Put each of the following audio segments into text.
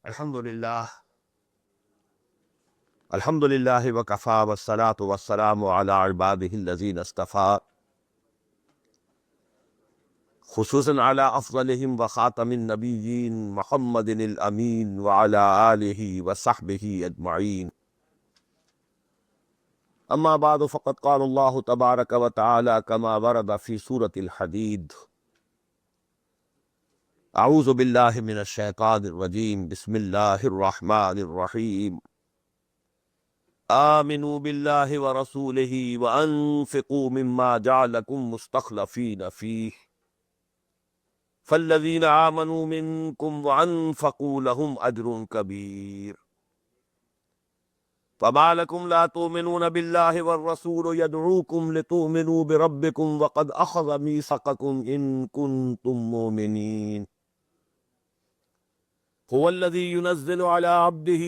Alhamdulillah. Alhamdulillah wa kafa wa salatu wa salamu ala ibadihi allazina istafa. Khususan ala afdalihim wa khatamin nabiyyin Muhammadin al-Amin wa ala alihi wa sahbihi ajma'in. Amma ba'du faqad qala Allahu tabaraka wa ta'ala kama warada fi surati al-Hadid. A'udhu billahi minash shaitanir rajim. Bismillahir rahmanir rahim. آمنوا بالله ورسوله وأنفقوا مما جعلكم مستخلفين فيه فالذين آمنوا منكم وأنفقوا لهم أجر كبير فما لكم لا تؤمنون بالله والرسول يدعوكم لتؤمنوا بربكم وقد أخذ ميثاقكم إن كنتم مؤمنين هو الذي ينزل على عبده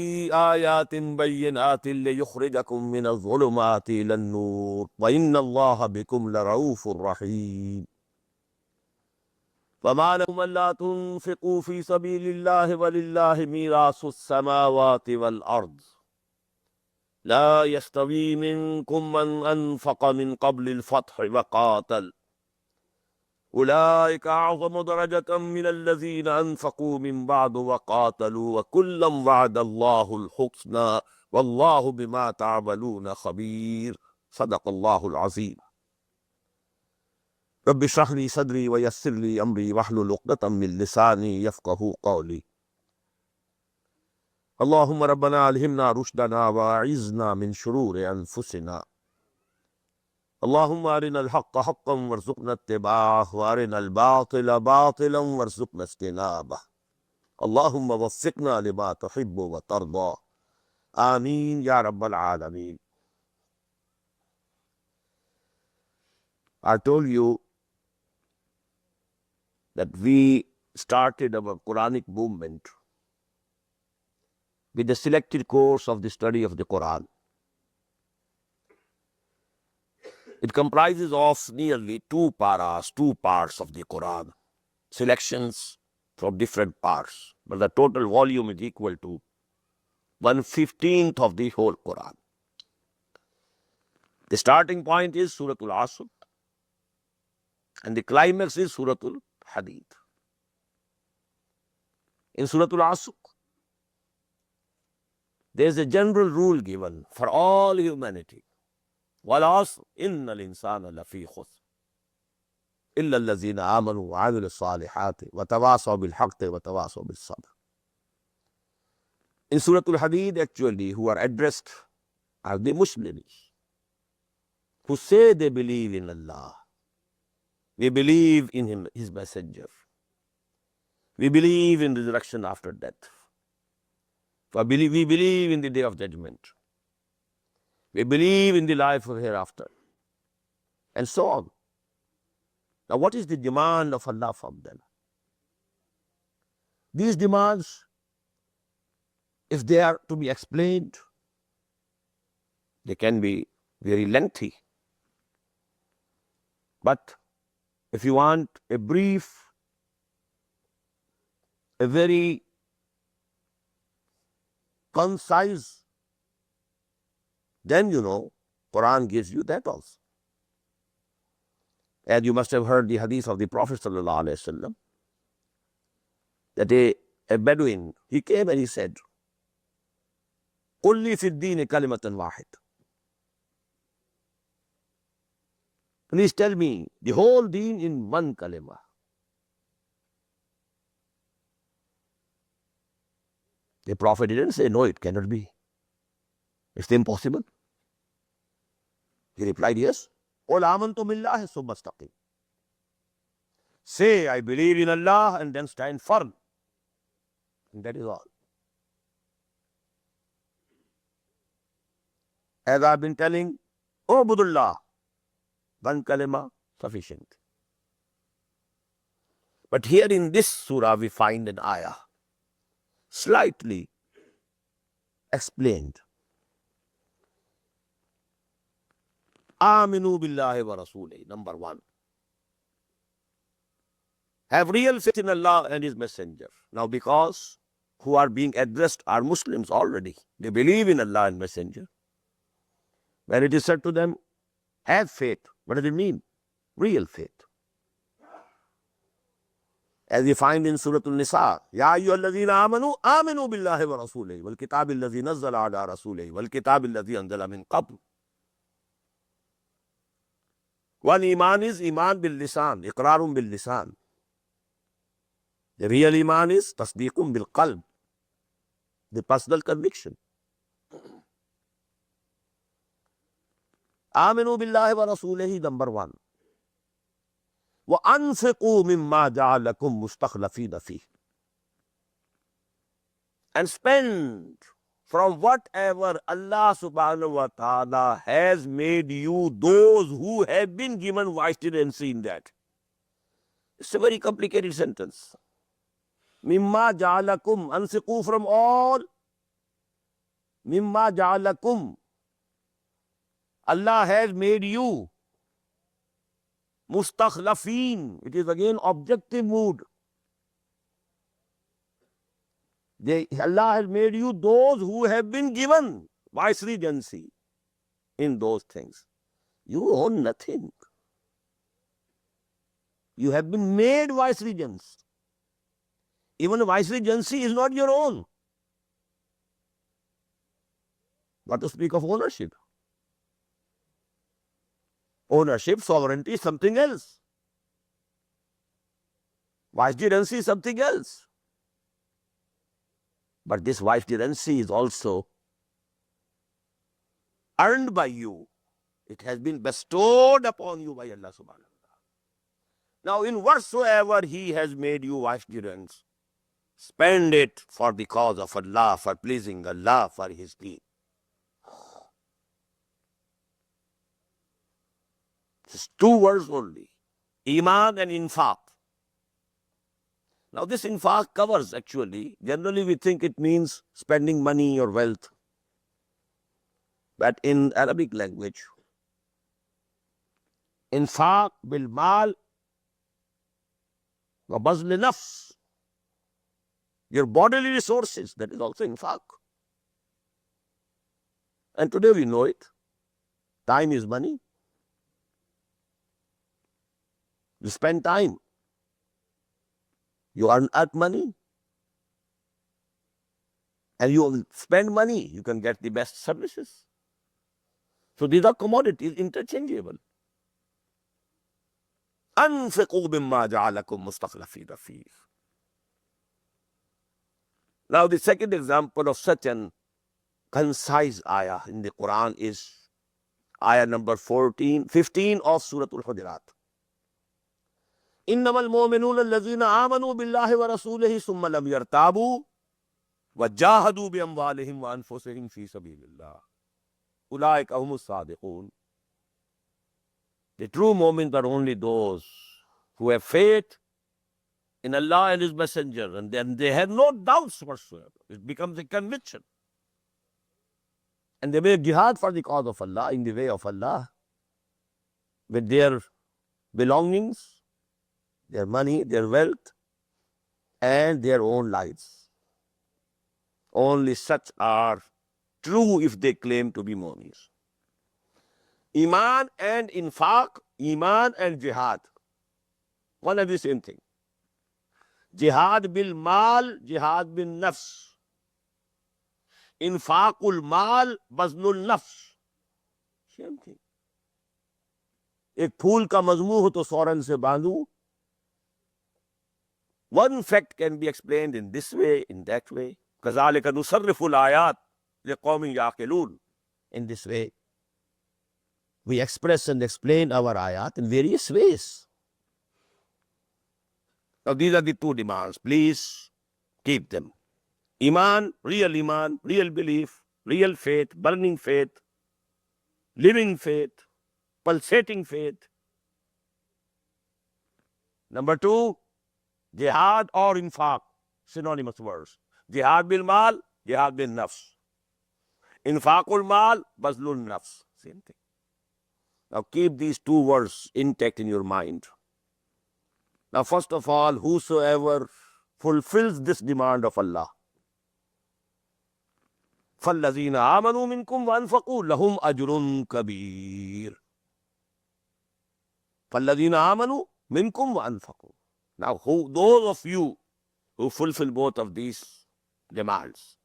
آيات بينات ليخرجكم من الظلمات إلى النور وإن الله بكم لرؤوف رحيم فما لكم ألا تنفقوا في سبيل الله ولله ميراث السماوات والأرض لا يستوي منكم من أنفق من قبل الفتح وقاتل أولئك أعظم درجة من الذين أنفقوا من بعد وقاتلوا وكلا وعد الله الحسنى والله بما تعملون خبير صدق الله العظيم رب اشرح لي صدري ويسر لي أمري واحلل عقدة من لساني يفقهوا قولي اللهم ربنا ألهمنا رشدنا وأعذنا من شرور أنفسنا اللهم أرنا الحق حقا وارزقنا اتباعه وأرنا الباطل باطلا وارزقنا اجتنابه اللهم وفقنا لما تحب وترضى آمين يا رب العالمين. I told you that we started our Quranic movement with the selected course of the study of the Quran. It comprises of nearly two parts of the Quran, selections from different parts, but the total volume is equal to 1/15 of the whole Quran. The starting point is Suratul Asr, and the climax is Suratul Hadid. In Suratul Asr, there is a general rule given for all humanity. وَالْعَصْرِ إِنَّ الْإِنسَانَ لَفِي خُسْرٍ إِلَّا الَّذِينَ آمَنُوا وَعَمِلُوا الصَّالِحَاتِ وَتَوَاصَوْا بِالْحَقِّ وَتَوَاصَوْا بِالصَّبْرِ. In Suratul Hadid, actually, who are addressed are the Muslims who say they believe in Allah. We believe in Him, His messenger. We believe in resurrection after death. We believe in the day of judgment. We believe in the life of hereafter. And so on. Now, what is the demand of Allah from them? These demands, if they are to be explained, they can be very lengthy. But if you want a brief, a very concise, then Quran gives you that also. And you must have heard the hadith of the Prophet ﷺ, that a Bedouin, he came and he said, قُلْ لِي فِي الدِّينِ كَلِمَةً وَاحِدَةً. Please tell me the whole deen in one kalima. The Prophet didn't say, no, it cannot be. It's impossible. He replied, yes. قُلْ آمَنْتُ بِاللَّهِ ثُمَّ اسْتَقِمْ. Say, I believe in Allah, and then stand firm. And that is all. As I've been telling, Ubudullah, one kalima, sufficient. But here in this surah, we find an ayah, slightly explained. Aminu billahi wa rasulihi, number one. Have real faith in Allah and His messenger. Now, because who are being addressed are Muslims already. They believe in Allah and Messenger. When it is said to them, have faith, what does it mean? Real faith. As we find in Surah An-Nisa, Ya ayyuhalladhina amanu, aminu billahi wa rasulihi, wal kitabi alladhi nazzala ala rasulihi, wal kitabi alladhi anzala min qabl. One iman is iman bil lisan, iqrarun bil lisan. The real iman is tasdeequn bil qalb, the personal conviction. Aminu billahi wa rasulihi, number one. وَأَنْفِقُوا مِمَّا جَعَلَكُمْ مُسْتَخْلَفِينَ فِيهِ. And spend from whatever Allah subhanahu wa ta'ala has made you those who have been given vicegerency in that. It's a very complicated sentence. مِمَّا جَعَلَكُمْ, أَنْفِقُوا from all. مِمَّا جَعَلَكُمْ, Allah has made you mustakhlafin. It is again objective mood. Allah has made you those who have been given vicegerency in those things. You own nothing. You have been made vicegerents. Even vicegerency is not your own. What to speak of ownership? Ownership, sovereignty is something else. Vicegerency is something else. But this vicegerency is also earned by you. It has been bestowed upon you by Allah subhanahu wa ta'ala. Now, in whatsoever He has made you vicegerents, spend it for the cause of Allah, for pleasing Allah, for His deen. It's two words only, Iman and Infaq. Now this Infaq covers actually, generally we think it means spending money or wealth. But in Arabic language, Infaq bil mal wa bazl nafs. Your bodily resources, that is also Infaq. And today we know it. Time is money. You spend time. You earn money. And you spend money. You can get the best services. So these are commodities, interchangeable. أَنْفِقُوا مِمَّا جَعَلَكُمْ مُسْتَخْلَفِينَ فِيهِ. Now the second example of such an concise ayah in the Quran is ayah number 15 of Surah Al-Hujurat. إنما المؤمنون الذين آمنوا بالله ورسوله ثم لم يرتابوا وجاهدوا بأموالهم وأنفسهم في سبيل الله أولئك هم الصادقون. The true mu'mins are only those who have faith in Allah and His Messenger, and then they have no doubts whatsoever. It becomes a conviction. And they make jihad for the cause of Allah, in the way of Allah, with their belongings, their money, their wealth, and their own lives. Only such are true if they claim to be mu'mins. Iman and Infaq, Iman and Jihad, one and the same thing. Jihad bil mal, Jihad bil nafs. Infaqul mal, baznul nafs. Same thing. एक फूल का मजमू हो तो सौरन से बांधू. One fact can be explained in this way, in that way. كَذَلِكَ نُصَرِّفُ الْآيَاتِ لِقَوْمٍ يَعْقِلُونَ. In this way, we express and explain our ayat in various ways. Now these are the two demands. Please keep them. Iman, real belief, real faith, burning faith, living faith, pulsating faith. Number two, Jihad or Infaq, synonymous words. Jihad bil mal, Jihad bil nafs. Infaqul mal, bazlul nafs. Same thing. Now keep these two words intact in your mind. Now first of all, whosoever fulfills this demand of Allah, فَالَّذِينَ آمَنُوا مِنْكُمْ وَأَنْفَقُوا لَهُمْ أَجْرٌ كَبِيرٌ. فَالَّذِينَ آمَنُوا مِنْكُمْ وَأَنْفَقُوا. Now, those of you who fulfill both of these demands,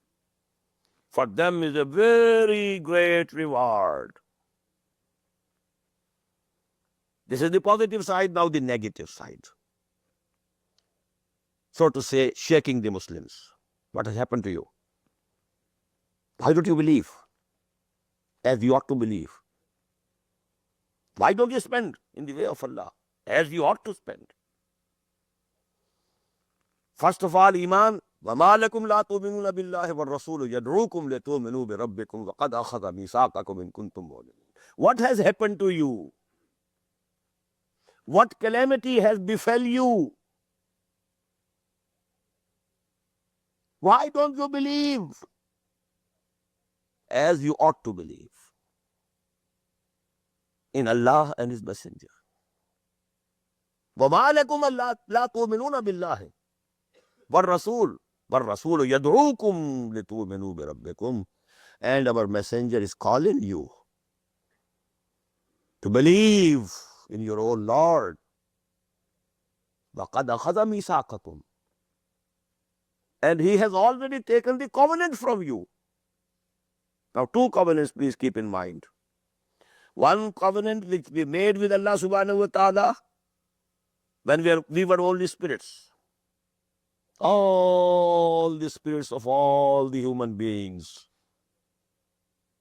for them is a very great reward. This is the positive side. Now the negative side. So to say, shaking the Muslims. What has happened to you? Why don't you believe as you ought to believe? Why don't you spend in the way of Allah as you ought to spend? First of all, Iman. وَمَا لَكُمْ لَا تُؤْمِنُونَ بِاللَّهِ وَالرَّسُولُ يَدْعُوكُمْ لِتُؤْمِنُوا بِرَبِّكُمْ وَقَدْ أَخَذَ مِيثَاقَكُمْ إِن كُنتُم مُؤْمِنِينَ. What has happened to you? What calamity has befell you? Why don't you believe as you ought to believe in Allah and His Messenger? وَمَا لَكُمْ لَا تُؤْمِنُونَ بِاللَّهِ وَالرَّسُولُ يَدْعُوكُمْ لِتُؤْمِنُوا بِرَبِّكُمْ. And our Messenger is calling you to believe in your own Lord. وَقَدْ أَخَذَ مِيثَاقَكُمْ. And He has already taken the covenant from you. Now, two covenants please keep in mind. One covenant which we made with Allah subhanahu wa ta'ala when we were only spirits. All the spirits of all the human beings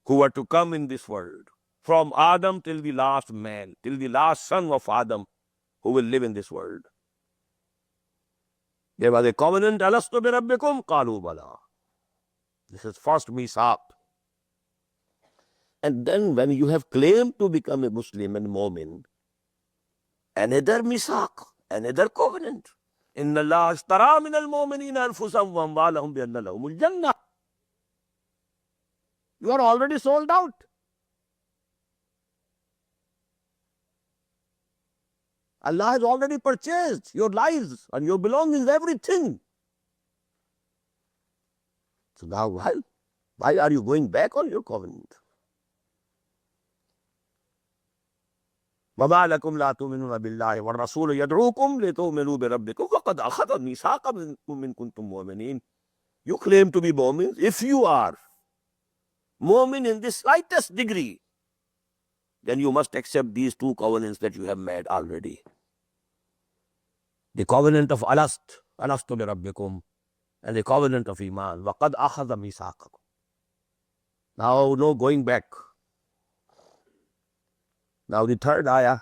who were to come in this world, from Adam till the last man, till the last son of Adam who will live in this world. There was a covenant, Alastu bi Rabbikum, Qalu Bala. This is first Mithaq. And then when you have claimed to become a Muslim and Mu'min, another Mithaq, another covenant. Inna Allah ashtara min al-mu'minina anfusahum wa amwalahum bi anna lahumul jannah. You are already sold out. Allah has already purchased your lives and your belongings, everything. So now why are you going back on your covenant? وَمَا لَكُمْ لَا تُؤْمِنُونَ بِاللَّهِ وَالرَّسُولُ يَدْعُوكُمْ لِتُؤْمِنُوا بِرَبِّكُمْ وَقَدْ أَخَذَ مِيثَاقَكُمْ إِن كُنتُم مُؤْمِنِينَ. You claim to be Mu'min. If you are Mu'min in the slightest degree, then you must accept these two covenants that you have made already. The covenant of Alastu bi Rabbikum, and the covenant of Iman. وَقَدْ أَخَذَ مِيثَاقَكُمْ. Now, no going back. Now, the third ayah.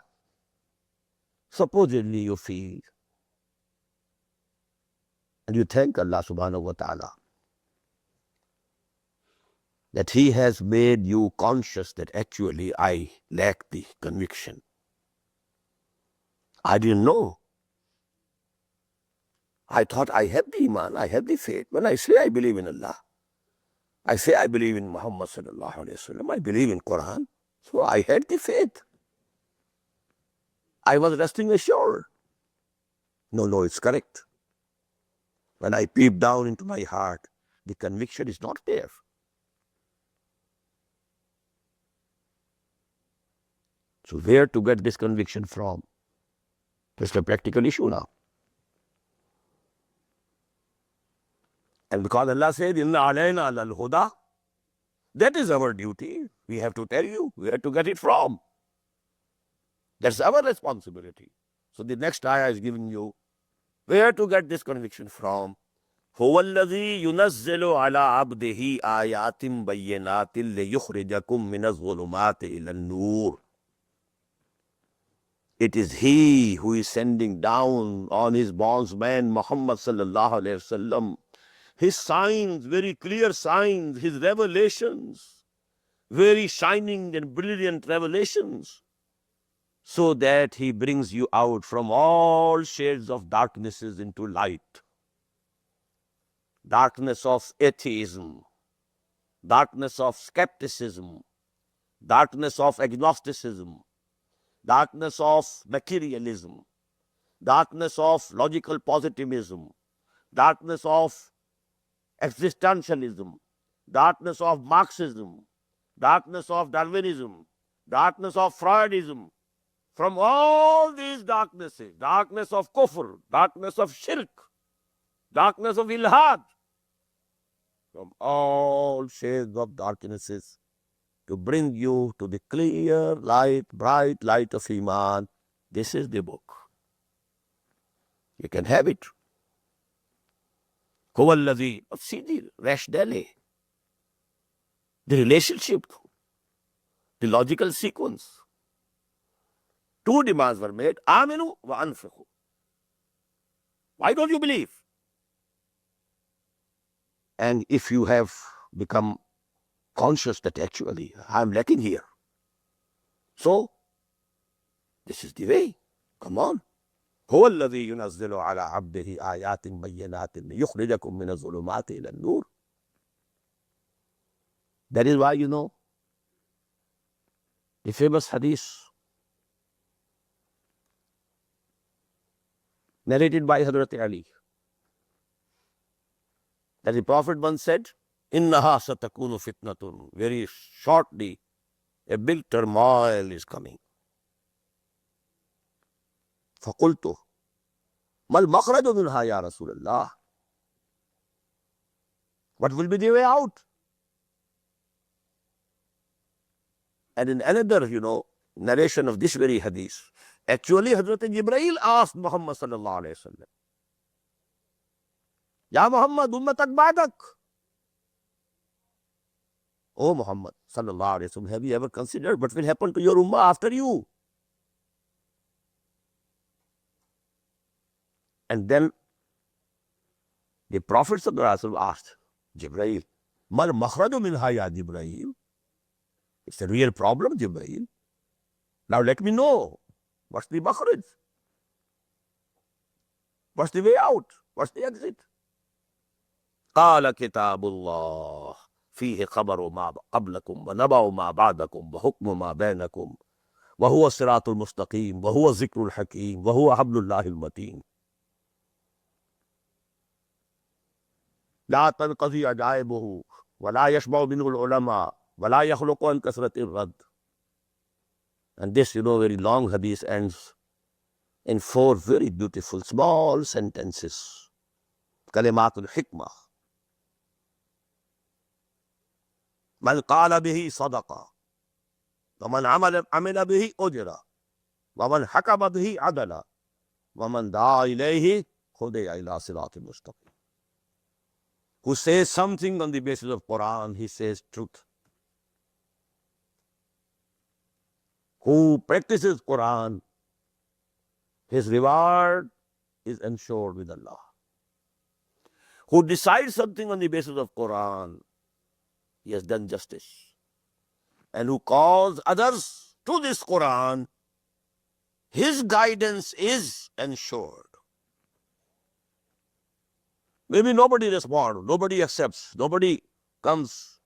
Supposedly you feel and you thank Allah subhanahu wa ta'ala that He has made you conscious that actually I lack the conviction. I didn't know. I thought I have the Iman, I have the faith. When I say I believe in Allah, I say I believe in Muhammad sallallahu alayhi wa sallam, I believe in Quran. So I had the faith. I was resting assured. No, it's correct. When I peep down into my heart, the conviction is not there. So where to get this conviction from? It's a practical issue now. And because Allah said, Inna alayna lal huda, that is our duty. We have to tell you where to get it from. That's our responsibility. So the next ayah is giving you where to get this conviction from. هُوَ الَّذِي يُنَزِّلُ عَلَىٰ عَبْدِهِ آيَاتٍ بَيِّنَاتٍ لِيُخْرِجَكُم مِّنَ الظُّلُمَاتِ إِلَى النُّورِ. It is He who is sending down on His bondsman Muhammad sallallahu alayhi wa sallam His signs, very clear signs, His revelations, very shining and brilliant revelations, so that He brings you out from all shades of darknesses into light. Darkness of atheism, darkness of skepticism, darkness of agnosticism, darkness of materialism, darkness of logical positivism, darkness of existentialism, darkness of Marxism, darkness of Darwinism, darkness of Freudism, from all these darknesses, darkness of kufr, darkness of shirk, darkness of ilhad, from all shades of darknesses, to bring you to the clear light, bright light of Iman. This is the book. You can have it. See the rationale, the relationship, the logical sequence. Two demands were made. Aminu wa anfiqu. Why don't you believe? And if you have become conscious that actually I'm lacking here, so this is the way. Come on. هو الذي ينزل على عبده آيات بينات ليخرجكم من الظلمات إلى النور. That is why, the famous hadith narrated by Hazrat Ali, that the Prophet once said, "Innaha satakunu fitnatun." Very shortly, a big turmoil is coming. فَقُلْتُ مَا الْمَخْرَجُ مِنْهَا يَا رَسُولَ اللَّهِ. What will be the way out? And in another, narration of this very hadith, actually Hazrat Jibreel asked Muhammad sallallahu alayhi wa sallam, Ya Muhammad, ummatak ba'dak. Oh Muhammad sallallahu alayhi wa sallam, have you ever considered what will happen to your ummah after you? And then the Prophet asked Jibreel, Mal makhraju minha ya Jibreel. It's a real problem, Jibreel. Now let me know, what's the makhraj? What's the way out? What's the exit? قال كتاب الله فيه خبر ما قبلكم ونبأ ما بعدكم وحكم ما بينكم وهو الصراط المستقيم وهو الذكر الحكيم وهو حبل الله المتين. لا تنقضي عجائبه ولا يشبع منه العلماء ولا يخلق عن كثرة الرد. And this, very long hadith ends in 4 very beautiful small sentences. Kalimatul hikmah. Man qala bihi sadaqa. ومن عمل به أجر ومن حكم به عدل ومن دعا إليه هدي إلى صراط مستقيم. Who says something on the basis of Quran, he says truth. Who practices Quran, his reward is ensured with Allah. Who decides something on the basis of Quran, he has done justice. And who calls others to this Quran, his guidance is ensured. Maybe nobody responds, nobody accepts, nobody comes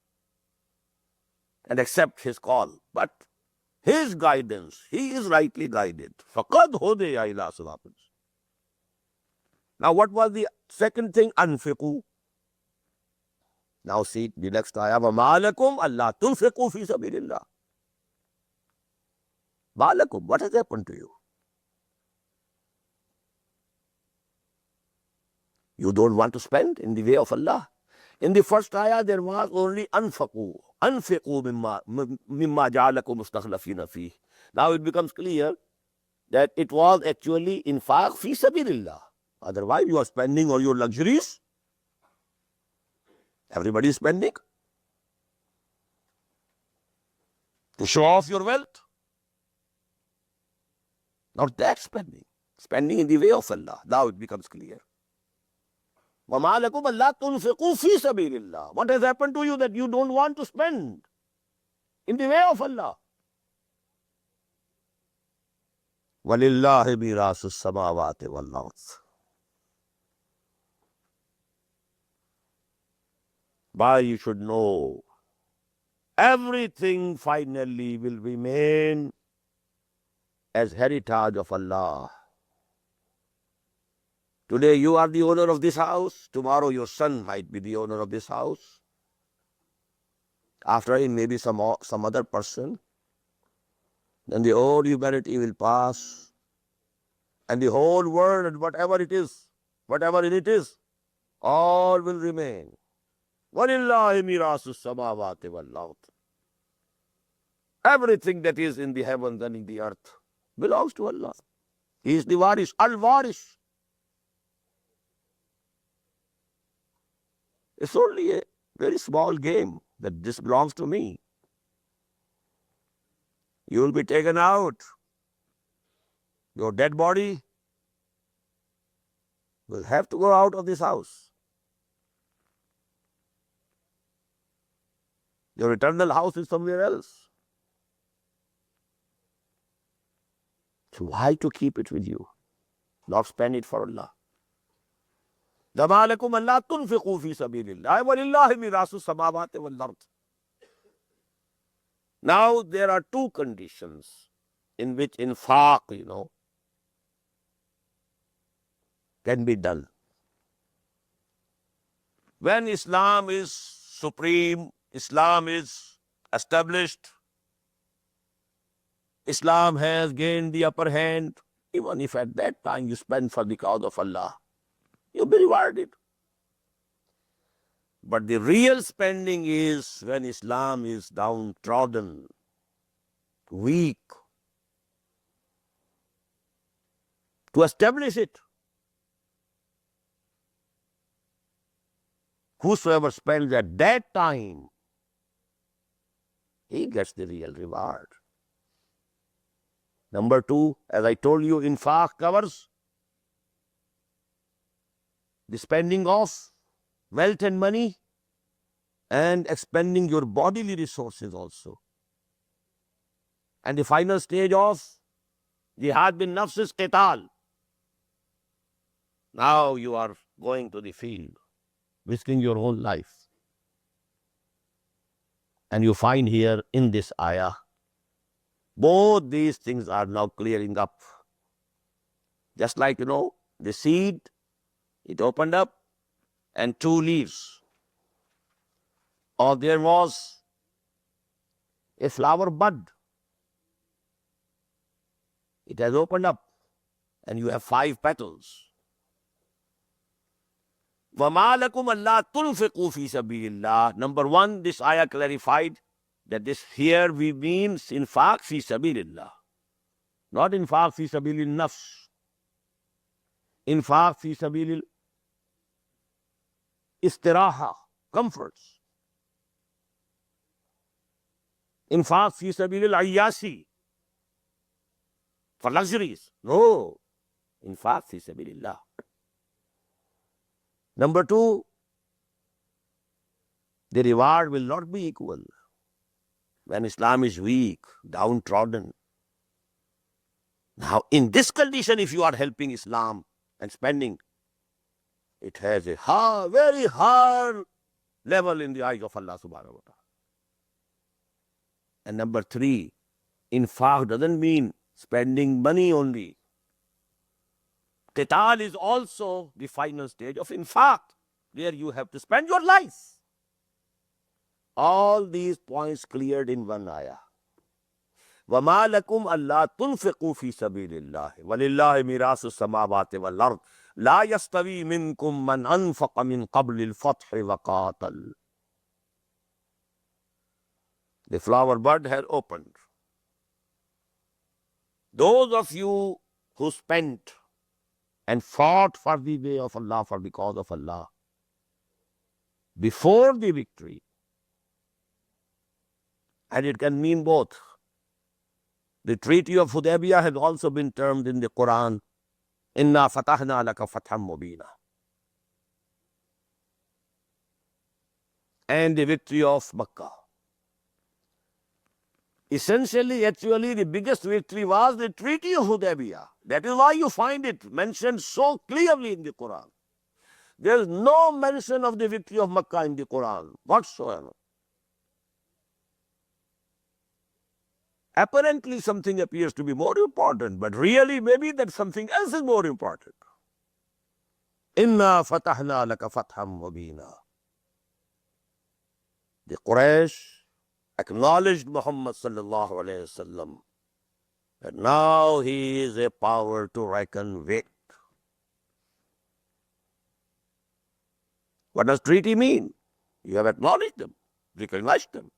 and accepts his call. But his guidance, he is rightly guided. فَقَدْ هُدِيَ إِلَىٰ صِرَاطٍ. Now what was the second thing? أَنْفِقُوا. Now see the next ayah. وَمَا لَكُمْ أَلَّا تُنْفِقُوا فِي سَبِيلِ اللَّهِ. مَا لَكُمْ, what has happened to you? You don't want to spend in the way of Allah. In the first ayah, there was only anfaqu. Anfiqu mimma ja'alakum mustakhlafina fih. Now it becomes clear that it was actually infaq fi sabilillah. Otherwise, you are spending on your luxuries. Everybody is spending to show off your wealth. Not that spending. Spending in the way of Allah. Now it becomes clear. وَمَا لَكُمْ أَلَّا تُنْفِقُوا فِي سَبِيلِ اللَّهِ. What has happened to you that you don't want to spend in the way of Allah? وَلِلَّهِ مِيرَاثُ السَّمَاوَاتِ وَالْأَرْضِ. But you should know, everything finally will remain as heritage of Allah. Today you are the owner of this house. Tomorrow your son might be the owner of this house. After him, maybe some other person. Then the old humanity will pass, and the whole world and whatever it is, all will remain. وَلِلَّهِ مِيرَاثُ السَّمَاوَاتِ وَالْأَرْضِ. Everything that is in the heavens and in the earth belongs to Allah. He is the Waris, Al-Waris. It's only a very small game that this belongs to me. You will be taken out. Your dead body will have to go out of this house. Your eternal house is somewhere else. So why to keep it with you? Not spend it for Allah. وَمَا لَكُمْ أَلَّا تُنْفِقُوا فِي سَبِيلِ اللَّهِ وَلِلَّهِ مِيرَاثُ السَّمَاوَاتِ وَالْأَرْضِ. Now there are two conditions in which infaq, can be done. When Islam is supreme, Islam is established, Islam has gained the upper hand, even if at that time you spend for the cause of Allah, you'll be rewarded. But the real spending is when Islam is downtrodden, weak. To establish it, whosoever spends at that time, he gets the real reward. Number two, as I told you, infaq covers the spending of wealth and money and expending your bodily resources also. And the final stage of jihad bin nafs is qital. Now you are going to the field, risking your whole life. And you find here in this ayah, both these things are now clearing up. Just like, the seed, it opened up and two leaves. Or there was a flower bud. It has opened up and you have 5 petals. وَمَا لَكُمْ أَلَّا تُنْفِقُوا فِي سَبِيلِ اللَّهِ. Number one, this ayah clarified that this here we mean infaq fi sabilillah, not infaq fi sabilil nafs. Infaq fi sabilil istiraha, comforts. Infaq fi sabilil ayyasi, for luxuries. No, infaq fi sabilillah. Number two, the reward will not be equal. When Islam is weak, downtrodden. Now, in this condition, if you are helping Islam and spending, it has a very high level in the eyes of Allah subhanahu wa ta'ala. And number three, infaq doesn't mean spending money only. Qital is also the final stage of infaq, where you have to spend your life. All these points cleared in one ayah. وَمَا لَكُمْ أَلَّا تُنْفِقُوا فِي سَبِيلِ اللَّهِ وَلِلَّهِ مِيرَاثُ السَّمَاوَاتِ وَالْأَرْضِ لَا يَسْتَوِي مِنْكُمْ مَنْ أَنْفَقَ مِنْ قَبْلِ الْفَتْحِ وَقَاتَلَ. The flower bud has opened. Those of you who spent and fought for the way of Allah, for the cause of Allah, before the victory, and it can mean both. The Treaty of Hudaybiyah has also been termed in the Quran, إِنَّا فَتَحْنَا لَكَ فَتْحًا مُبِينًا. And the victory of Makkah. Essentially, actually, the biggest victory was the Treaty of Hudaybiyah. That is why you find it mentioned so clearly in the Quran. There is no mention of the victory of Makkah in the Quran whatsoever. Apparently, something appears to be more important, but really, maybe that something else is more important. إِنَّا فَتَحْنَا لَكَ فَتْحًا مُبِينًا. The Quraysh acknowledged Muhammad sallallahu alayhi wasallam, that now he is a power to reckon with. What does treaty mean? You have acknowledged them, recognized them.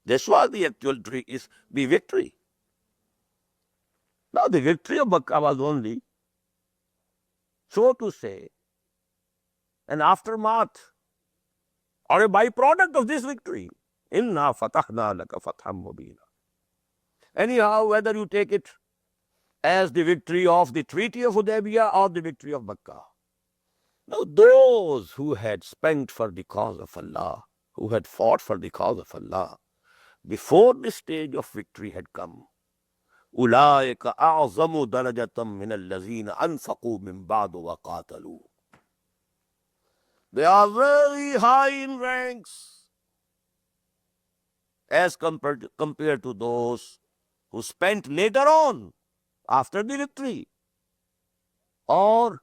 That's why the actual treaty is the victory. Now the victory of Makkah was only, so to say, an aftermath or a byproduct of this victory. Inna fatahna laka fatham mubina. Anyhow, whether you take it as the victory of the Treaty of Hudaybiyah or the victory of Makkah. Now, those who had spent for the cause of Allah, who had fought for the cause of Allah, before the stage of victory had come, أُولَٰئِكَ أَعْظَمُ دَرَجَةً مِّنَ الَّذِينَ أَنفَقُوا مِن بَعْدُ وَقَاتَلُوا. They are very high in ranks as compared to those who spent later on, after the victory, or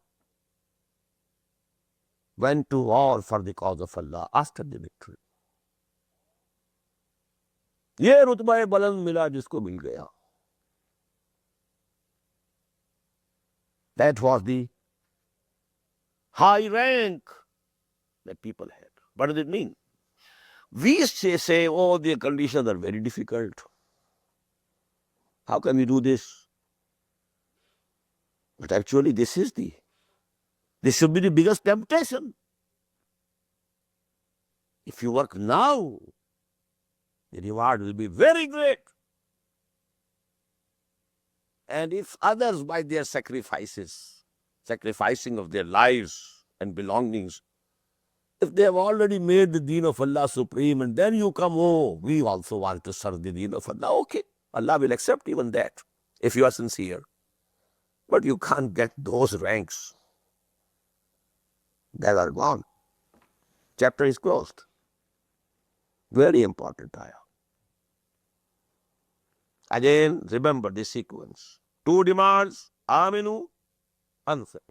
went to war for the cause of Allah after the victory. ये रुतबा बुलंद मिला जिसको मिल गया. That was the high rank that people had. What does it mean? We say, oh, the conditions are very difficult. How can we do this? But actually, this should be the biggest temptation. If you work now, the reward will be very great. And if others, by their sacrifices, sacrificing of their lives and belongings, if they have already made the deen of Allah supreme, and then you come, oh, we also want to serve the deen of Allah, okay, Allah will accept even that, if you are sincere. But you can't get those ranks. They are gone. Chapter is closed. Very important ayah. Again, remember this sequence. Two demands, aminu, answer.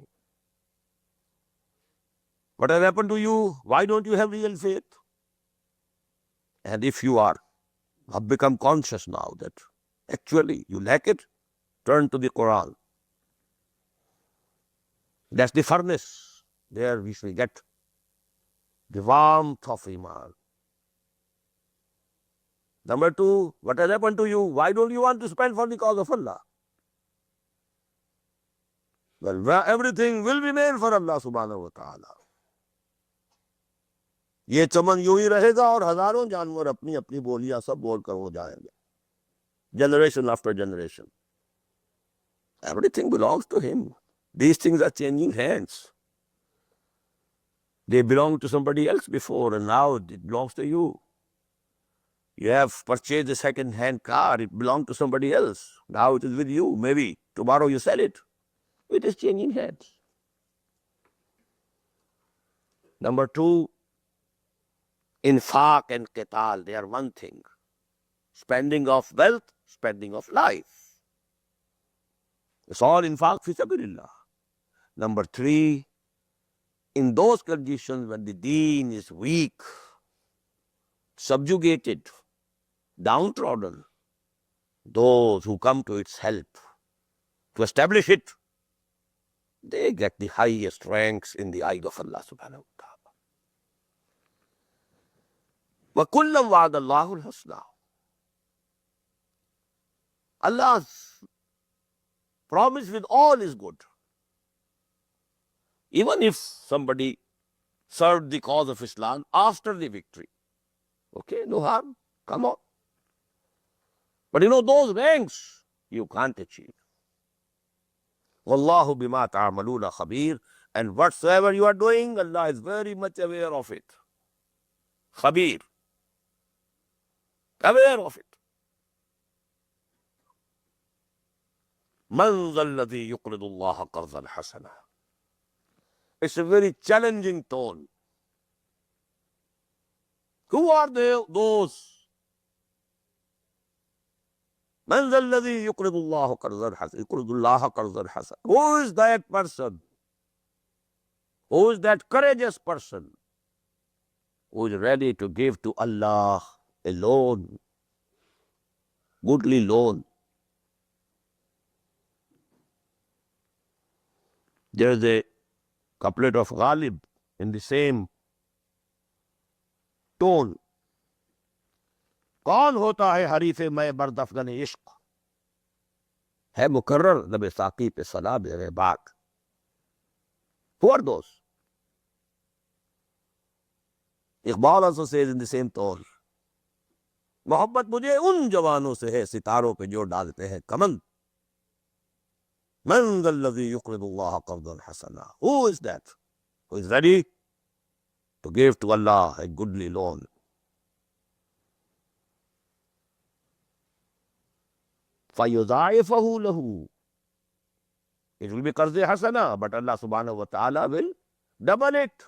What has happened to you? Why don't you have real faith? And if you have become conscious now that actually you lack it, turn to the Quran. That's the furnace. There we shall get the warmth of Iman. Number two, what has happened to you? Why don't you want to spend for the cause of Allah? Well, everything will be made for Allah subhanahu wa ta'ala. ये चमन यूं ही रहेगा और हजारों जानवर अपनी अपनी बोलियां सब बोलकर हो जाएंगे. Generation after generation. Everything belongs to him. These things are changing hands. They belonged to somebody else before, and now it belongs to you. You have purchased a second-hand car, it belonged to somebody else. Now it is with you. Maybe tomorrow you sell it. It is changing hands. Number two, infaq and qital, they are one thing. Spending of wealth, spending of life. It's all infaq fi sabilillah. Number three, in those conditions when the deen is weak, subjugated, downtrodden, those who come to its help to establish it, they get the highest ranks in the eye of Allah subhanahu wa ta'ala. وَكُلًّا وَعَدَ اللَّهُ الْحُسْنَى. Allah's promise with all is good. Even if somebody served the cause of Islam after the victory, okay, no harm, come on. But you know, those ranks you can't achieve. Wallahu bima ta'amaluna khabir. And whatsoever you are doing, Allah is very much aware of it. Khabir. Aware of it. Man zalladhi yuqridu Allah qardan hasana. It's a very challenging tone. Who are those? Man zalladhi yuqridu Allah qardan hasana. Yuqridu Allah qardan hasana. Who is that person? Who is that courageous person who is ready to give to Allah a loan, goodly loan. There's a couplet of Ghalib in the same tone. कौन होता है हरीफे मैं बर्दफगन इश्क है मुकर्रर लब साकी पे सलाब बाक. Who are those? Iqbal also says in the same tone, मोहब्बत मुझे उन जवानों से है सितारों पे जो डालते हैं कमंद. मन ज़ल्लज़ी युक़रिदुल्लाह क़र्ज़न हसना. Who is that? Who is ready to give to Allah a goodly loan? فَيُضَاعِفَهُ لَهُ. It will be qarz hasana, but Allah subhanahu wa ta'ala will double it,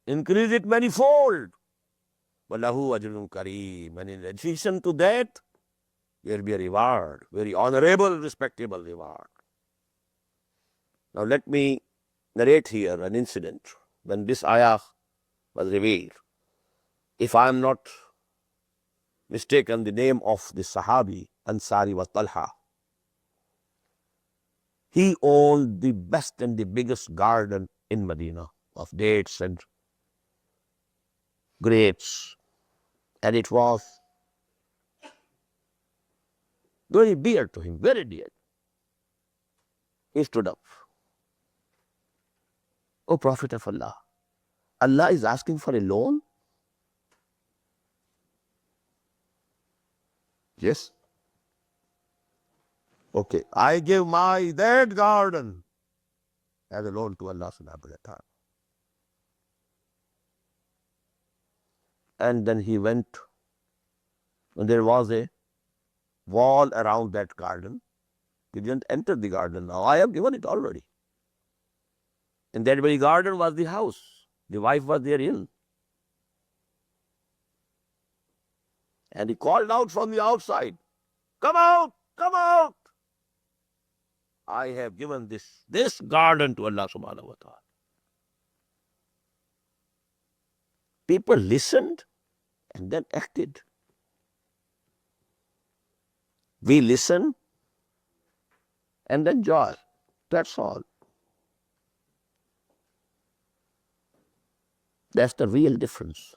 increase it manifold. وَلَهُ أَجْرٌ كَرِيمٌ. And in addition to that, there will be a reward, very honorable, respectable reward. Now let me narrate here an incident when this ayah was revealed. If I am not mistaken, the name of the Sahabi, Ansari, was Talha. He owned the best and the biggest garden in Medina of dates and grapes. And it was very dear to him, very dear. He stood up. O Prophet of Allah, Allah is asking for a loan? Yes. Okay, I give that garden as a loan to Allah subhanahu wa ta'ala. And then he went, and there was a wall around that garden. He didn't enter the garden now. I have given it already. In that very garden was the house. The wife was therein. And he called out from the outside, come out, come out. I have given this garden to Allah subhanahu wa ta'ala. People listened and then acted. We listen and then joy. That's all. That's the real difference.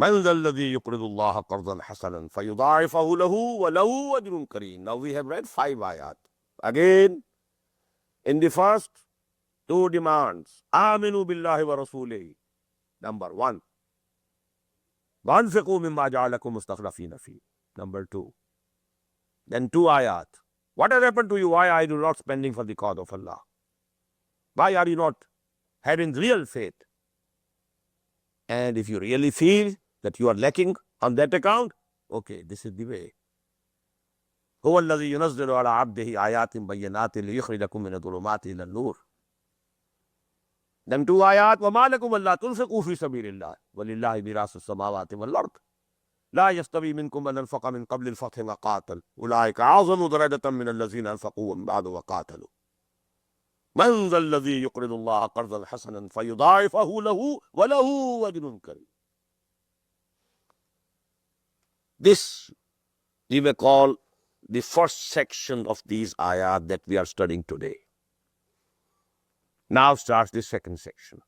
من ذا الذي يقرض الله قرضا حسنا فيضاعفه له وله أجر كريم. Now we have read 5 ayat. Again, in the first 2 demands, آمنوا بالله ورسوله. Number 1. وأنفقوا مما جعلكم مستخلفين فيه. Number 2. Then 2 ayat. What has happened to you? Why are you not spending for the cause of Allah? Why are you not having real faith? And if you really feel that you are lacking on that account, okay, this is the way. هو الذي ينزل على عبده آيات بينات ليخرجكم من الظلمات إلى النور. Then 2 ayat, وما لكم ألا تنفقوا في سبيل الله ولله ميراث السماوات والأرض لا يستوي منكم من أنفق من قبل الفتح وقاتل أولئك أعظم درجة من الذين أنفقوا من بعد وقاتلوا. من ذا الذي يقرض الله قرضا حسنا فيضاعفه له وله أجر كريم. This we may call the first section of these ayat that we are studying today. Now starts the second section.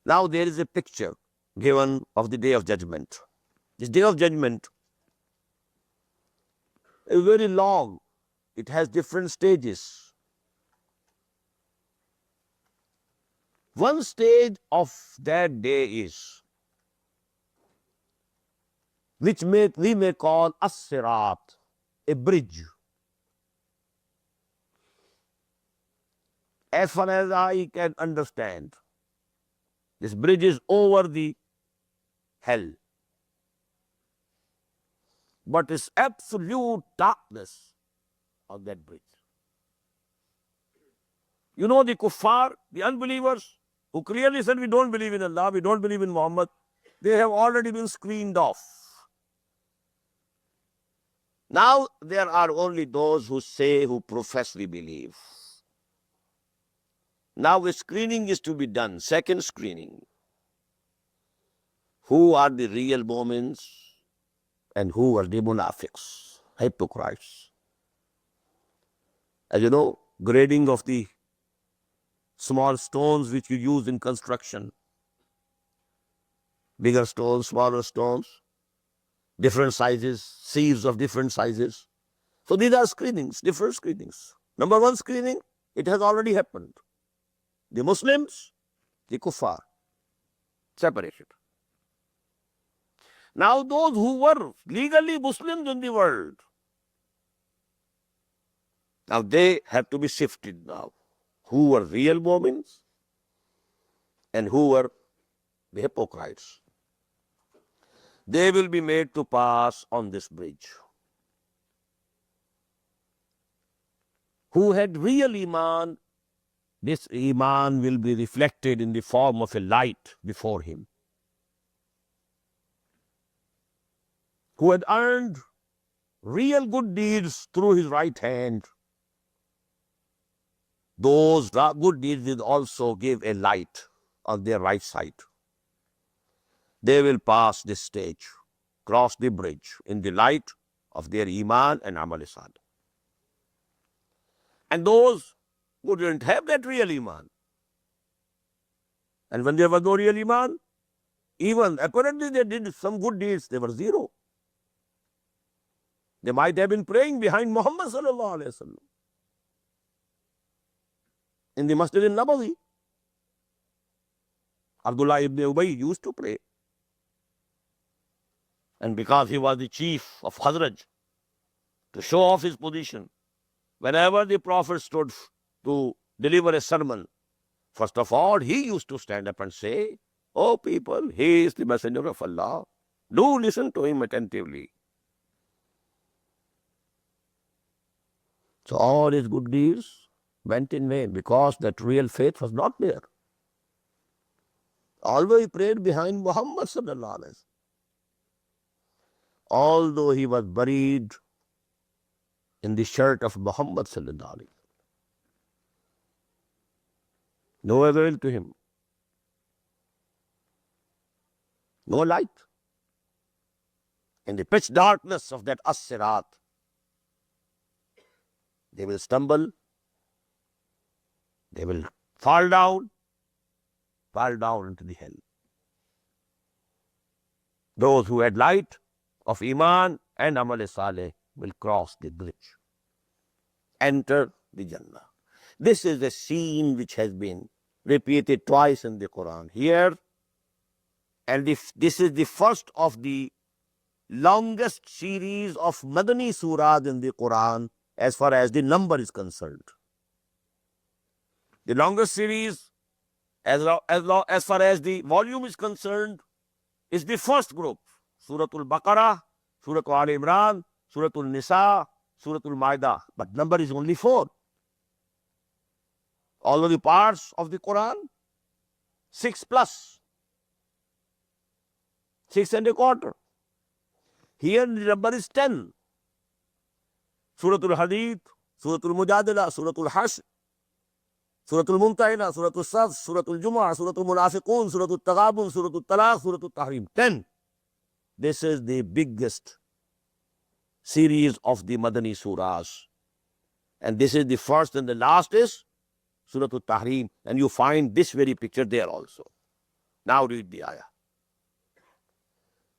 Now there is a picture given of the Day of Judgment. This Day of Judgment is very long. It has different stages. One stage of that day is, which we may call as-sirat, a bridge. As far as I can understand, this bridge is over the hell. But it's absolute darkness on that bridge. You know the kuffar, the unbelievers, who clearly said we don't believe in Allah, we don't believe in Muhammad, they have already been screened off. Now there are only those who say, who profess we believe. Now a screening is to be done, second screening. Who are the real moments and who are the munafiqs, hypocrites? As you know, grading of the small stones which you use in construction, bigger stones, smaller stones, different sizes, sieves of different sizes. So these are screenings, different screenings. Number one screening, it has already happened. The Muslims, the kuffar, separated. Now those who were legally Muslims in the world, now they have to be sifted now. Who were real Mu'mins and who were the hypocrites. They will be made to pass on this bridge. Who had real Iman, this Iman will be reflected in the form of a light before him. Who had earned real good deeds through his right hand, those good deeds will also give a light on their right side. They will pass this stage, cross the bridge in the light of their Iman and Amal Salih. And those who didn't have that real Iman, and when there was no real Iman, even apparently they did some good deeds, they were zero. They might have been praying behind Muhammad sallallahu alaihi wasallam in the Masjid al-Nabawi. Abdullah ibn Ubay used to pray. And because he was the chief of Khazraj, to show off his position, whenever the Prophet stood to deliver a sermon, first of all, he used to stand up and say, "Oh people, he is the messenger of Allah. Do listen to him attentively." So all his good deeds went in vain because that real faith was not there. Although he prayed behind Muhammad sallallahu alaihi wasallam, although he was buried in the shirt of Muhammad sallallahu alaihi wasallam, no avail to him. No light. In the pitch darkness of that as-sirat, they will stumble, they will fall down into the hell. Those who had light of Iman and Amal Saleh will cross the bridge, enter the Jannah. This is a scene which has been repeated twice in the Quran here, and this is the first of the longest series of Madani surahs in the Quran as far as the number is concerned. The longest series as far as the volume is concerned is the first group, Suratul Baqarah, Suratul Al Imran, Suratul Nisa, Suratul Ma'idah, but number is only 4. All of the parts of the Quran, 6 plus, 6 and a quarter. Here the number is 10. Suratul Hadid, Suratul Mujadila, Suratul Hashr, Suratul Mumtahina, Suratul Saf, Suratul Jumu'ah, Suratul Munafiqun, Suratul Taghabun, Suratul Talaq, Suratul Tahrim. 10. This is the biggest series of the Madani surahs. And this is the first and the last is Suratul Tahrim. And you find this very picture there also. Now read the ayah.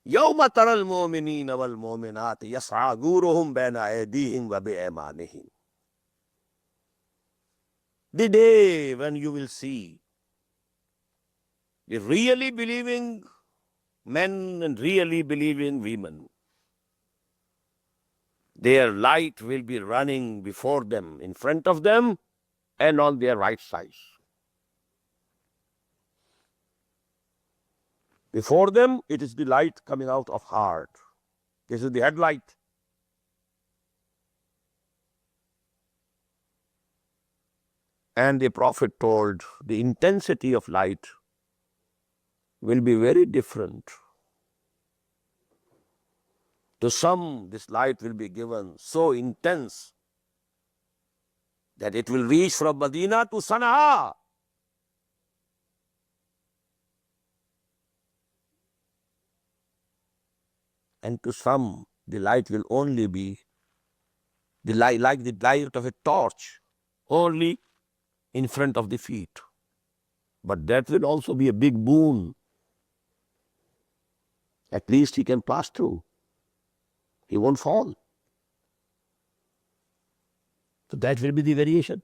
يَوْمَ تَرَى الْمُؤْمِنِينَ وَالْمُؤْمِنَاتِ يَسْعَى نُورُهُمْ بَيْنَ أَيْدِيهِمْ وَبِأَيْمَانِهِمْ. The day when you will see the really believing men and really believing women, their light will be running before them, in front of them, and on their right sides. Before them, it is the light coming out of heart. This is the headlight. And the Prophet told the intensity of light will be very different. To some, this light will be given so intense that it will reach from Medina to Sana'a. And to some, the light will only be the light, like the light of a torch, only in front of the feet. But that will also be a big boon. At least he can pass through. He won't fall. So that will be the variation.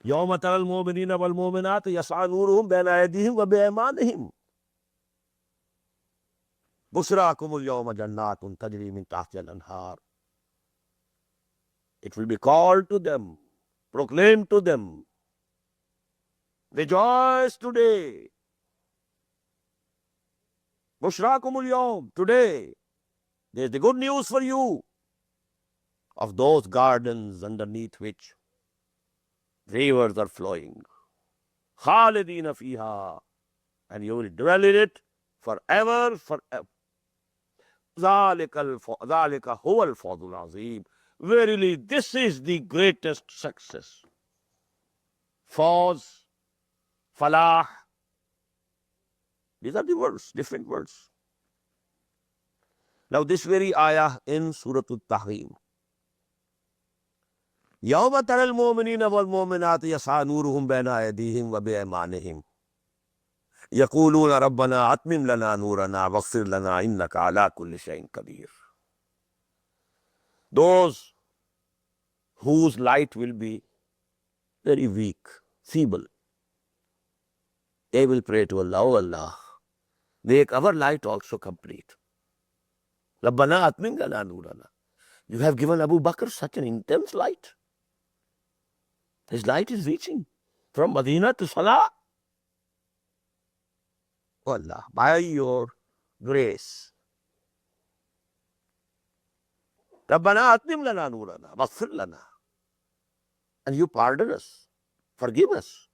يوم ترى المؤمنين والمؤمنات يسعى نورهم بين أيديهم وبأيمانهم بشراكم اليوم جنات تجري من تحتها الأنهار. It will be called to them, proclaimed to them, rejoice today. بشراكم اليوم, today, there is the good news for you of those gardens underneath which rivers are flowing. خالدين فيها, and you will dwell in it forever, forever. ذلك هو الفوز العظيم. Verily, this is the greatest success. Fawz, falah. These are the words, different words. Now, this very ayah in Surah Al-Tahrim. يوم ترى المؤمنين والمؤمنات يسعى نورهم بين أيديهم وبأيمانهم يقولون ربنا أتمم لنا نورنا واغفر لنا إنك على كل شيء قدير. Those whose light will be very weak, feeble, they will pray to Allah, oh Allah, make our light also complete. ربنا أتمم لنا نورنا. You have given Abu Bakr such an intense light. His light is reaching from Medina to Salah. Oh Allah, by your grace. ربنا أتمم لنا نورنا واغفر لنا. And you pardon us, forgive us,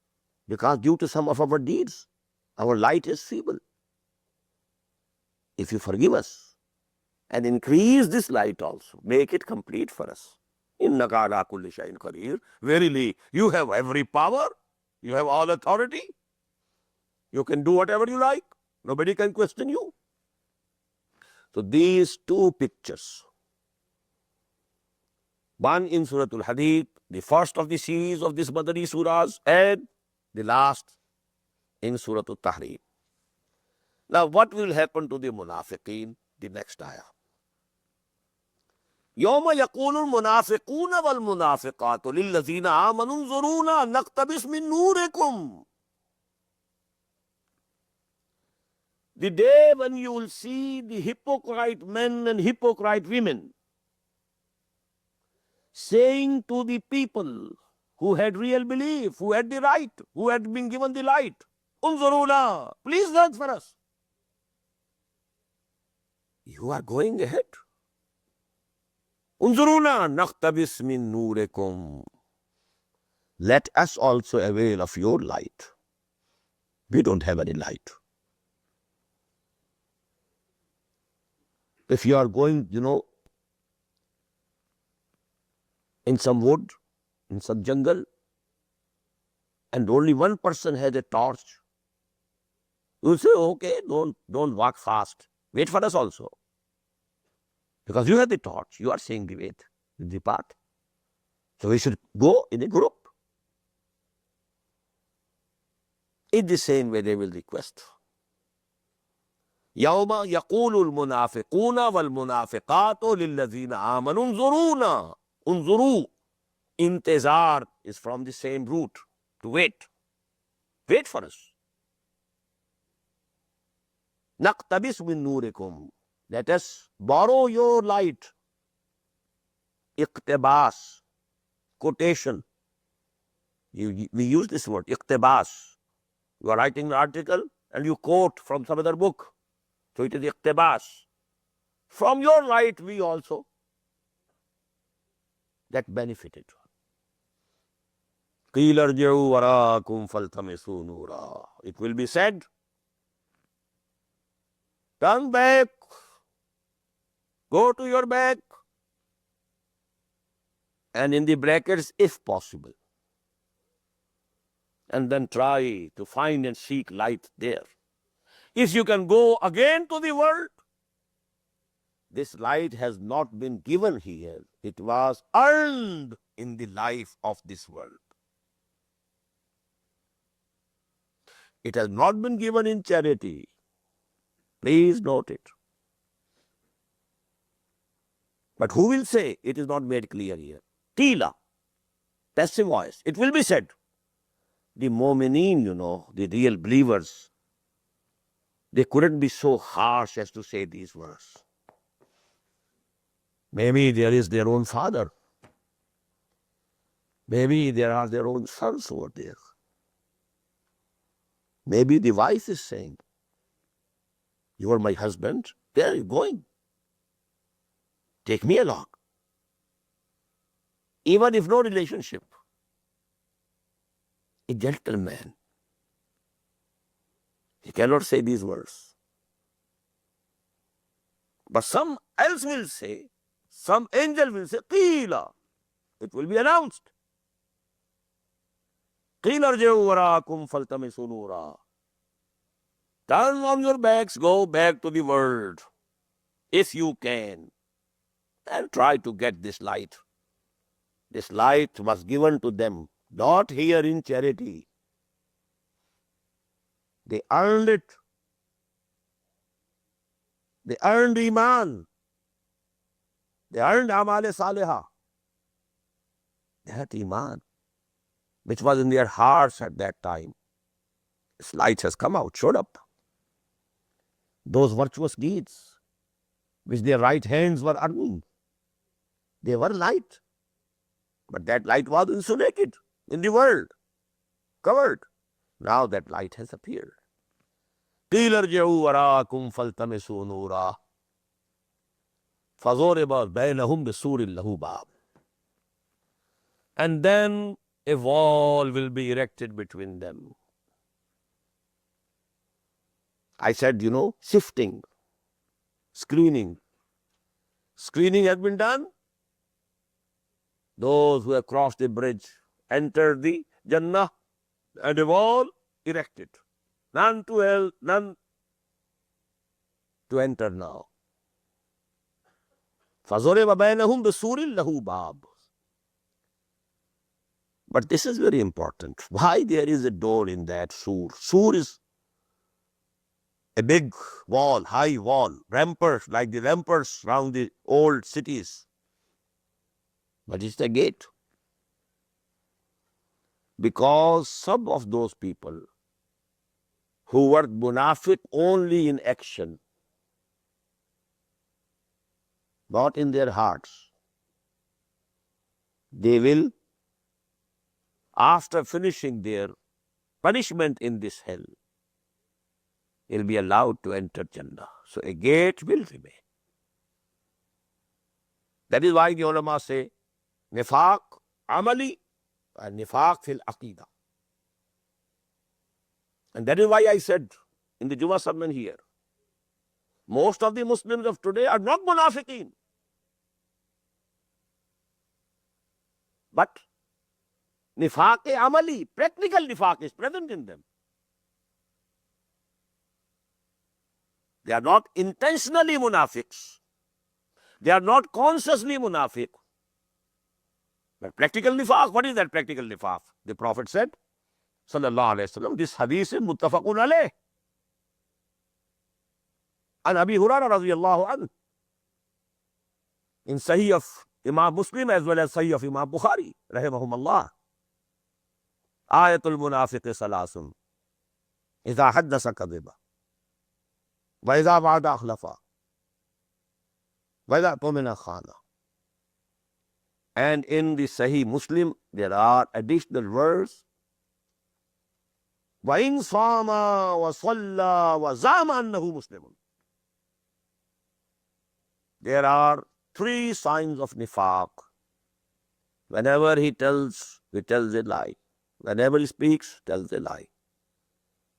because due to some of our deeds, our light is feeble. If you forgive us and increase this light also, make it complete for us. إِنَّكَ عَلَىٰ كُلِّ شَيْءٍ قَدِيرٌ. Verily, you have every power, you have all authority, you can do whatever you like, nobody can question you. So these two pictures, one in Surah Al-Hadid, the first of the series of this Madani surahs, and the last in Surah Al-Tahrim. Now, what will happen to the munafiqeen? The next ayah. يوم يقول المنافقون والمنافقات للذين آمنوا انظرونا نقتبس من نوركم. The day when you will see the hypocrite men and hypocrite women saying to the people who had real belief, who had the right, who had been given the light, unzuruna, please search for us. You are going ahead. Unzuruna naqtabis min nurekum. Let us also avail of your light. We don't have any light. If you are going, in some wood, in some jungle, and only one person has a torch, you say, okay, don't walk fast. Wait for us also. Because you have the torch, you are seeing the way, the path. So we should go in a group. In the same way they will request. يوم يقول المنافقون والمنافقات للذين آمنوا انظرونا. Unzuru. Intezar is from the same root, to wait. Wait for us. Naqtabis min nurikum. Let us borrow your light. Iqtibas, quotation. We use this word, iqtibas. You are writing an article and you quote from some other book. So it is iqtibas. From your light we also that benefited. قِيلَ ارْجِعُوا وَرَاءَكُمْ فَالْتَمِسُوا نُورًا. It will be said, turn back, go to your back, and in the brackets, if possible. And then try to find and seek light there. If you can go again to the world, this light has not been given here. It was earned in the life of this world. It has not been given in charity. Please note it. But who will say it is not made clear here? Qila, passive voice. It will be said. The mu'mineen, the real believers, they couldn't be so harsh as to say these words. Maybe there is their own father. Maybe there are their own sons over there. Maybe the wife is saying, you are my husband, where are you going? Take me along. Even if no relationship, a gentleman, he cannot say these words. But some else will say, some angel will say, Qila. It will be announced. Qila arji'u wara'akum faltamisu nura. Turn on your backs, go back to the world, if you can, and try to get this light. This light was given to them, not here in charity. They earned it. They earned Iman. They earned Amal Salihah. They had Iman, which was in their hearts at that time. This light has come out, showed up. Those virtuous deeds, which their right hands were earning, they were light. But that light was insulated in the world, covered. Now that light has appeared. قِيلَ ارْجِعُوا وَرَاءَكُمْ فَالْتَمِسُوا نُورًا فَضُرِبَ بَيْنَهُمْ بِسُورٍ لَهُ بَابٌ. And then a wall will be erected between them. I said, sifting, screening. Screening has been done. Those who have crossed the bridge enter the Jannah, and a wall erected. None to hell, none to enter now. فَضُرِبَ بَيْنَهُمْ بِسُورٍ لَهُ بَابٌ. But this is very important. Why there is a door in that sur? Sur is a big wall, high wall, ramparts, like the ramparts around the old cities. But it's the gate. Because some of those people who were munafiq only in action, not in their hearts, they will, after finishing their punishment in this hell, will be allowed to enter Jannah. So a gate will remain. That is why the ulama say, nifaq amali and nifaq fil aqidah. And that is why I said in the Jummah sermon here, most of the Muslims of today are not munafiqeen. But nifaq amali, practical nifaq is present in them. They are not intentionally munafiqs. They are not consciously munafiq. But practical nifaq, what is that practical nifaq? The Prophet said, sallallahu alayhi wa sallam, this hadith is muttafaqun alayh. An Abi Hurairah radiyallahu anhu, in Sahih of Imam Muslim as well as Sahih of Imam Bukhari, rahimahumullah, ayatul munafiq salasun, idha haddasa kadhiba, wa idha wa'ada akhlafa, wa idha tumina khana. And in the Sahih Muslim, there are additional words. وَإِنْ صَامَ وَصَلَّى وَزَعَمَ أَنَّهُ مُسْلِمٌ. There are 3 signs of nifaq. Whenever he tells a lie. Whenever he speaks, tells a lie.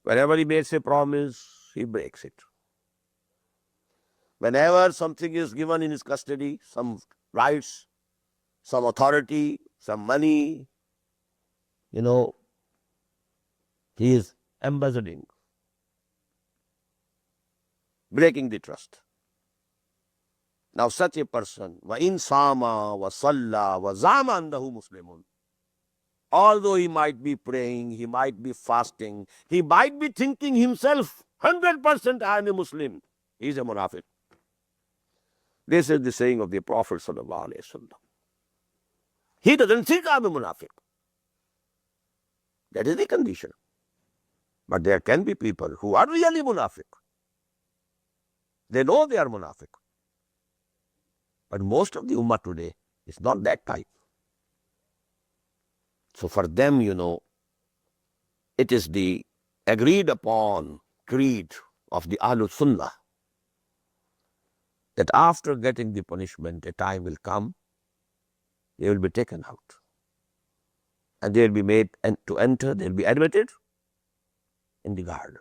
Whenever he makes a promise, he breaks it. Whenever something is given in his custody, some rights, some authority, some money, he is embezzling, breaking the trust. Now such a person, وَإِن صَامَ وَصَلَّى وَزَعَمَ أَنَّهُ مُسْلِمٌ, although he might be praying, he might be fasting, he might be thinking himself 100% I am a Muslim, he is a munafiq. This is the saying of the Prophet sallallahu alaihi wasallam. He doesn't think I am a munafiq. That is the condition. But there can be people who are really munafiq. They know they are munafiq. But most of the ummah today is not that type. So for them, it is the agreed upon creed of the Ahlul Sunnah that after getting the punishment, a time will come, they will be taken out. And they will be made to enter, they will be admitted in the garden.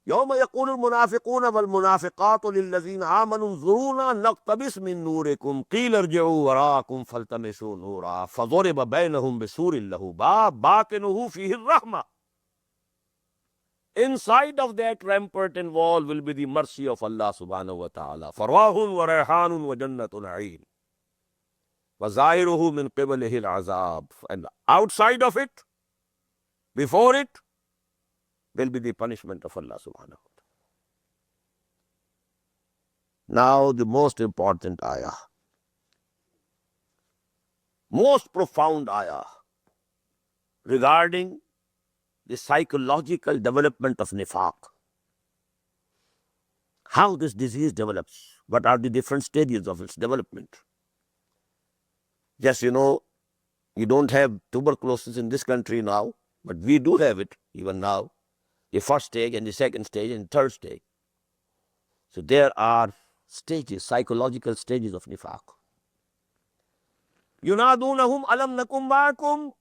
يوم يقول المنافقون والمنافقات للذين آمنوا انظرونا نقتبس من نوركم قيل ارجعوا وراءكم فالتمسوا نورا فضرب بينهم بسور له باب باطنه فيه الرحمة. Inside of that rampart and wall will be the mercy of Allah subhanahu wa ta'ala. فراح وريحان وجنة نعيم وظاهره من قبله العذاب. And outside of it, before it, will be the punishment of Allah subhanahu wa ta'ala. Now the most important ayah, most profound ayah regarding the psychological development of nifaq. How this disease develops, what are the different stages of its development. Yes, you don't have tuberculosis in this country now, but we do have it even now. The first stage and the second stage and the third stage. So there are stages, psychological stages of nifaq. Yunadunahum alam nakum ma'akum.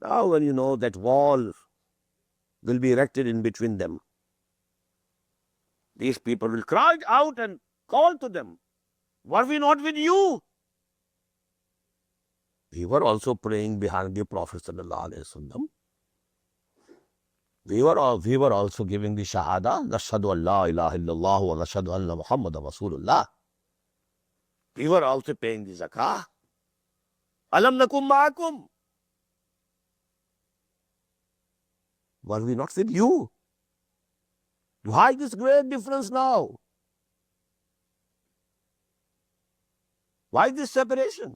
Now when you know that wall will be erected in between them, these people will cry out and call to them, were we not with you? We were also praying behind the Prophet sallallahu alaihi wasallam. We were also giving the shahada, nashhadu an la ilaha illallah wa nashhadu anna Muhammadan Rasulullah. We were also paying the zakah. Alam nakum ma'akum. Were we not with you? Why this great difference now? Why this separation?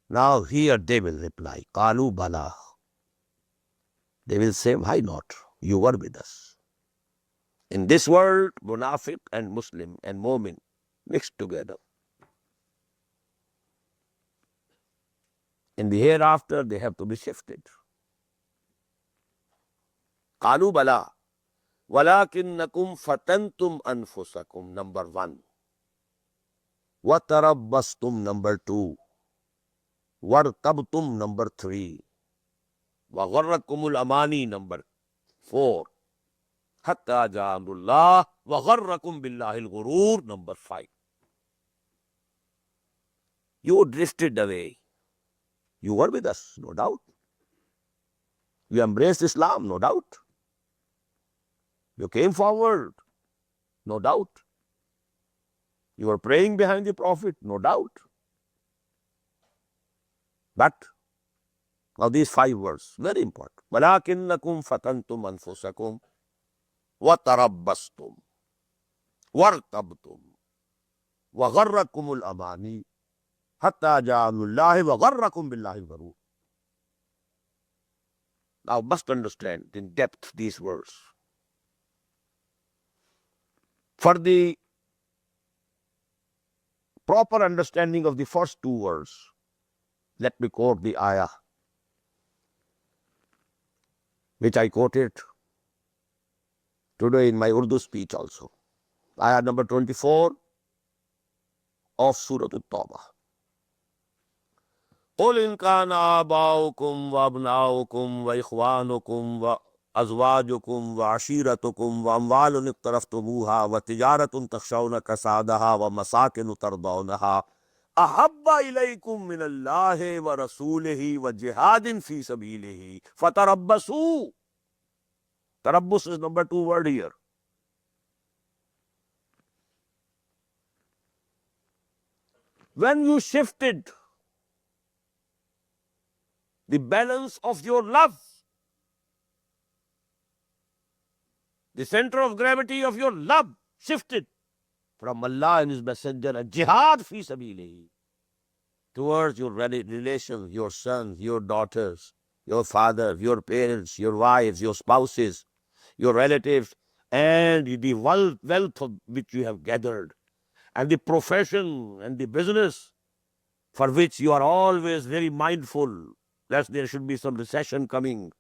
Now here they will reply, Qalu bala. They will say, why not? You were with us. In this world, munafiq and Muslim and mu'min mixed together. In the hereafter, they have to be shifted. Qalu bala. Walakinnakum fatantum anfusakum, number 1. Watarabbastum, number 2. Wartabtum, number 3. وَغَرَّتْكُمُ الْأَمَانِي, number 4. حَتَّى جَاءَ أَمْرُ اللَّهِ وَغَرَّكُمْ بِاللَّهِ الْغُرُورُ, number 5. You drifted away. You were with us, no doubt. You embraced Islam, no doubt. You came forward, no doubt. You were praying behind the Prophet, no doubt. But now these 5 words, very important. وَلَكِنَّكُمْ فَتَنْتُمْ أَنفُسَكُمْ وَتَرَبَّصْتُمْ وَارْتَبْتُمْ وَغَرَّكُمُ الْأَمَانِي حَتَّى جَاءَ أَمْرُ اللَّهِ وَغَرَّكُمْ بِاللَّهِ الْغَرُورُ. Now must understand in depth these words. For the proper understanding of the first 2 words, let me quote the ayah which I quoted today in my Urdu speech also. Ayah number 24 of Surah At-Tawbah. قُلْ إِنْ كَانَ آبَاؤُكُمْ وَأَبْنَاؤُكُمْ وَإِخْوَانُكُمْ وَأَزْوَاجُكُمْ وَعَشِيرَتُكُمْ وَأَمْوَالٌ اقْتَرَفْتُمُوهَا وَتِجَارَةٌ تَخْشَوْنَ كَسَادَهَا وَمَسَاكِنُ تَرْضَوْنَهَا أَحَبَّ إِلَيْكُم مِّنَ اللَّهِ وَرَسُولِهِ وَجِهَادٍ فِي سَبِيلِهِ فَتَرَبَّصُوا. Tarabbus is number 2 word here. when you shifted the balance of your love, the center of gravity of your love shifted from Allah and His Messenger and jihad fi sabilihi towards your relations, your sons, your daughters, your father, your parents, your wives, your spouses, your relatives, and the wealth of which you have gathered, and the profession and the business for which you are always very mindful lest there should be some recession coming,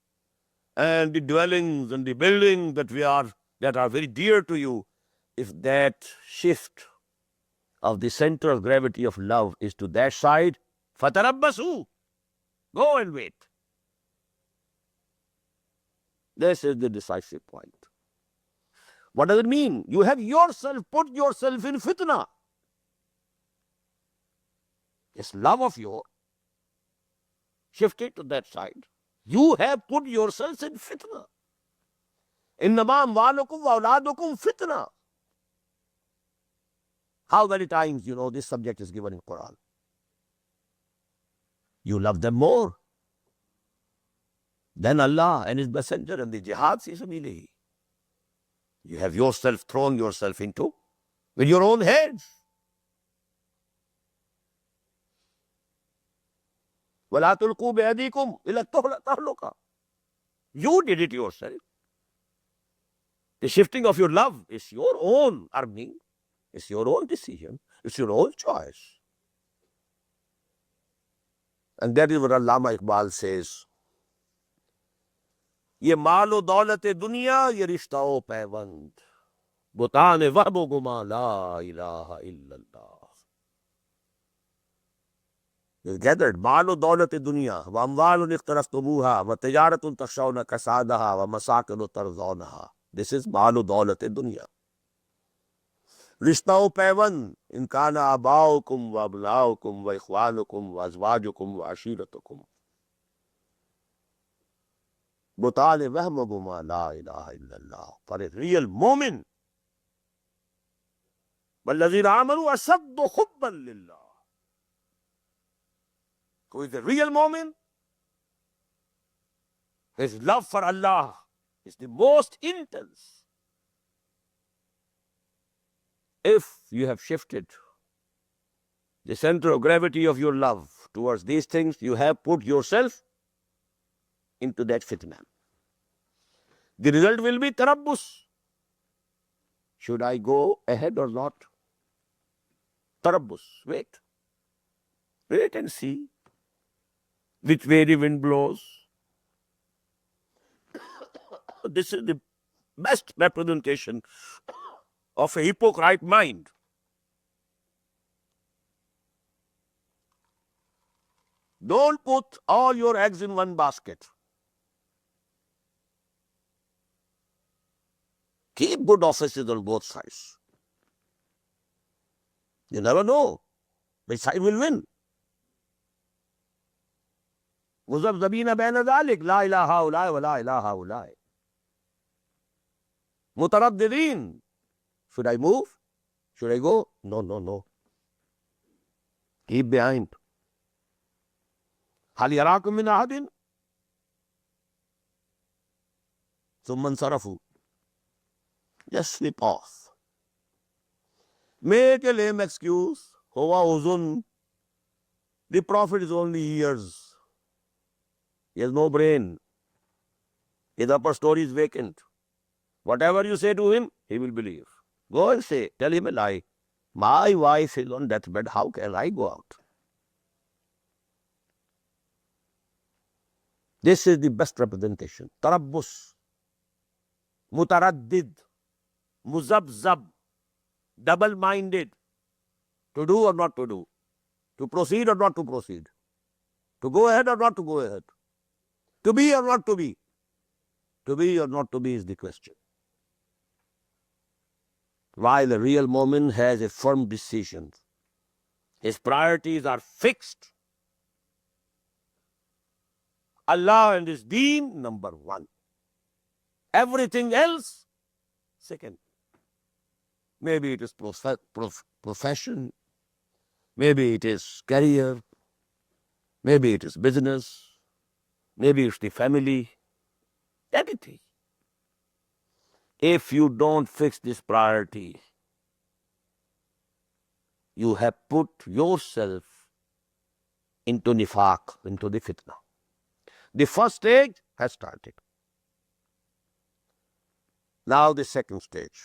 and the dwellings and the buildings that are very dear to you, if that shift of the center of gravity of love is to that side, fatarabbasu, go and wait. This is the decisive point. What does it mean? You have yourself put yourself in fitna. This love of yours shifted to that side. You have put yourselves in fitna. Innama amwalukum wa auladukum fitna. How many times, this subject is given in Quran? You love them more than Allah and His Messenger and the jihad fi sabilihi. You have yourself thrown yourself into with your own hands. وَلَا تُلْقُوا بِأَيْدِيكُمْ إِلَى التَّهْلُكَةِ. You did it yourself. The shifting of your love is your own earning. It's your own decision. It's your own choice. And that is what Allama Iqbal says. ये मालो दौलत दुनिया ये रिश्ता ओ पैवंद बुतान वहबो गुमा ला इलाहा इल्लल्लाह. You gathered मालो दौलत दुनिया व अमवालुन इख्तरफ्तुमूहा व तिजारतुन तखशौना कसादहा व मसाकिनु तरज़ौनहा. This is मालो दौलत दुनिया. रिश्ता ओ पैवंद इनकाना आबाउकुम व अबनाउकुम व इख्वानुकुम व अज़वाजुकुम व अशीरतुकुम. बुतान वहम गुमा ला इलाहा इल्लल्लाह. For a real moment, वल्लज़ीना आमनू अशद्दु हुब्बन लिल्लाह. Who is the real moment? His love for Allah is the most intense. If you have shifted the center of gravity of your love towards these things, you have put yourself into that fitna. The result will be tarabbus. Should I go ahead or not? Tarabbus. Wait. Wait and see which way the wind blows. This is the best representation of a hypocrite mind. Don't put all your eggs in one basket. Keep good offices on both sides. You never know which side will win. مُذَبْذَبِينَ بَيْنَ ذَلِكَ لَا إِلَىٰ هَؤُلَاءِ وَلَا إِلَىٰ هَؤُلَاءِ. مُتَرَدِّدِينَ. Should I move? Should I go? No. Keep behind. هَلْ يَرَاكُم مِّنْ أَحَدٍ ثُمَّ انصَرَفُوا. Just slip off. Make a lame excuse. Huwa uzun. The Prophet is only ears. He has no brain. His upper story is vacant. Whatever you say to him, he will believe. Go and say, tell him a lie. My wife is on deathbed. How can I go out? This is the best representation. Tarabbus, mutaraddid, muzabzab, double-minded, to do or not to do, to proceed or not to proceed, to go ahead or not to go ahead, to be or not to be. To be or not to be is the question. While a real moment has a firm decision, his priorities are fixed. Allah and His deen, number one. Everything else, second. Maybe it is profession. Maybe it is career, maybe it is business, maybe it's the family, anything. If you don't fix this priority, you have put yourself into nifaq, into the fitna. The first stage has started. Now the second stage.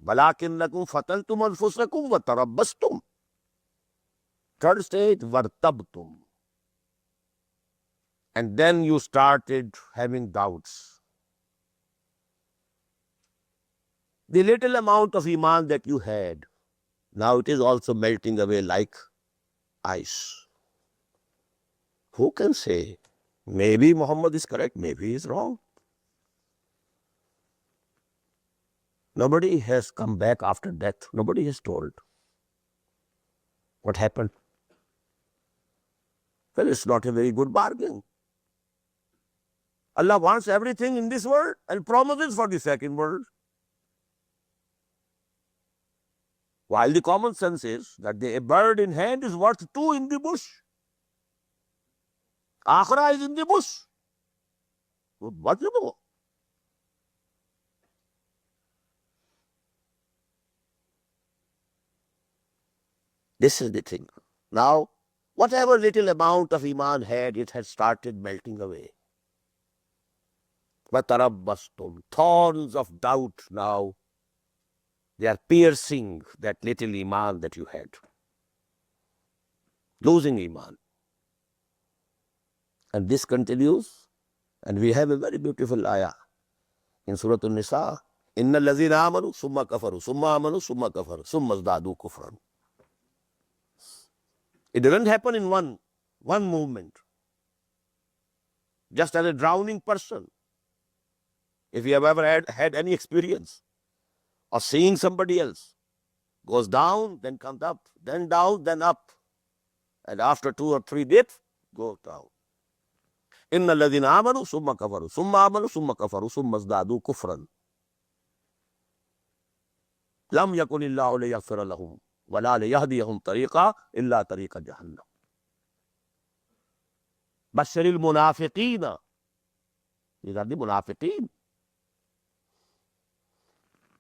وَلَكِنَّكُمْ فَتَنْتُمْ أَنفُسَكُمْ وَتَرَبَّصْتُمْ. Third stage, وَارْتَبْتُمْ. And then you started having doubts. The little amount of iman that you had, now it is also melting away like ice. Who can say? Maybe Muhammad is correct, maybe he is wrong. Nobody has come back after death. Nobody has told what happened. Well, it's not a very good bargain. Allah wants everything in this world and promises for the second world. While the common sense is that a bird in hand is worth two in the bush. Akhira is in the bush. What you know? This is the thing. Now, whatever little amount of iman had, it had started melting away. وَتَرَبَّصْتُمْ. Thorns of doubt now, they are piercing that little iman that you had. Losing iman. And this continues. And we have a very beautiful ayah in Surah An-Nisa. إِنَّ الَّذِينَ آمَنُوا ثُمَّ كَفَرُوا ثُمَّ آمَنُوا ثُمَّ كَفَرُوا ثُمَّ ازْدَادُوا كُفْرًا. It doesn't happen in one movement. Just as a drowning person. If you have ever had any experience of seeing somebody else, goes down, then comes up, then down, then up. And after 2 or 3 dips, goes down. إِنَّ الَّذِينَ آمَنُوا ثُمَّ كَفَرُوا ثُمَّ آمَنُوا ثُمَّ كَفَرُوا ثُمَّ ازْدَادُوا كُفْرًا لَمْ يَكُنِ اللَّهُ لِيَغْفِرَ لَهُمْ وَلَا لِيَهْدِيَهُمْ طَرِيقًا إِلَّا طَرِيقَ جَهَنَّمَ بَشِّرِ الْمُنَافِقِينَ. These are the munafiqeen.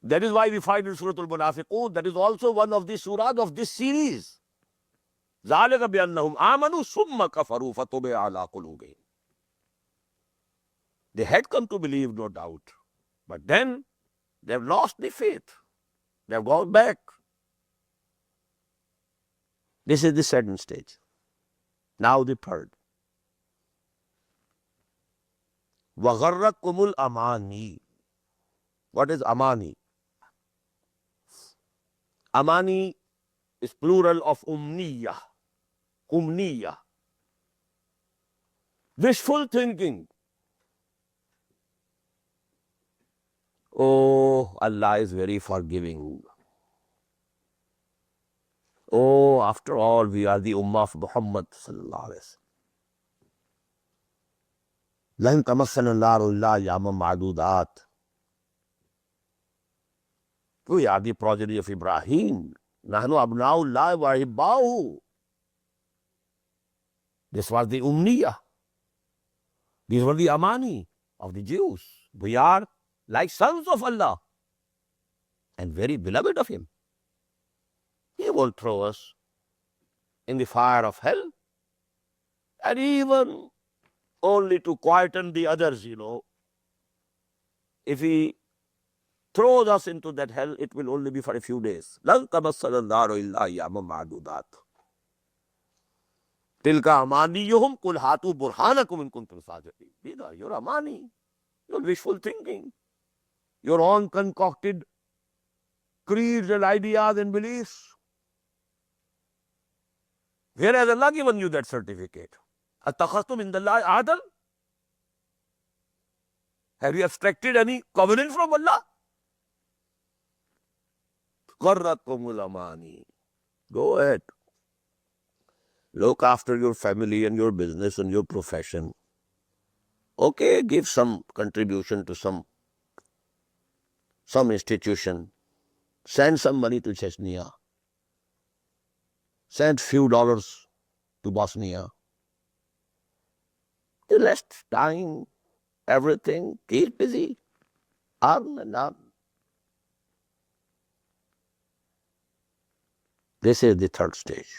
That is why we find in Surah Al-Munafiqun, that is also one of the surahs of this series. ذَلِكَ بِأَنَّهُمْ آمَنُوا ثُمَّ كَفَرُوا فَطُبِعَ عَلَىٰ قُلُوبِهِمْ. They had come to believe, no doubt. But then they have lost the faith. They have gone back. This is the second stage. Now the third. وَغَرَّكُمُ الْأَمَانِي. What is amani? Amani is plural of umniya. Umniya. Wishful thinking. Oh, Allah is very forgiving. Oh, after all, we are the ummah of Muhammad sallallahu alaihi wasallam. لَن تَمَسَّنَا النَّارُ إِلَّا أَيَّامًا مَعْدُودَاتٍ. We are the progeny of Ibrahim. نَحْنُ أَبْنَاءُ اللَّهِ وَأَحِبَّاؤُهُ. This was the umniya. These were the amani of the Jews. We are like sons of Allah and very beloved of Him. He won't throw us in the fire of hell, and even only to quieten the others, If He throws us into that hell, it will only be for a few days. لَن تَمَسَّنَا النَّارُ إِلَّا أَيَّامًا مَعْدُودَاتٍ. تِلْكَ أَمَانِيُّهُمْ قُلْ هَاتُوا بُرْهَانَكُمْ إِن كُنتُمْ صَادِقِينَ. These are your amani, your wishful thinking, your own concocted creeds and ideas and beliefs. Where has Allah given you that certificate? أَتَّخَذْتُمْ عِندَ اللَّهِ عَهْدًا? Have you abstracted any covenant from Allah? غَرَّتْكُمُ الْأَمَانِي. Go ahead. Look after your family and your business and your profession. Okay, give some contribution to some institution. Send some money to Chechnya. send few dollars to Bosnia. The rest time, everything, keep busy, earn and earn. This is the third stage.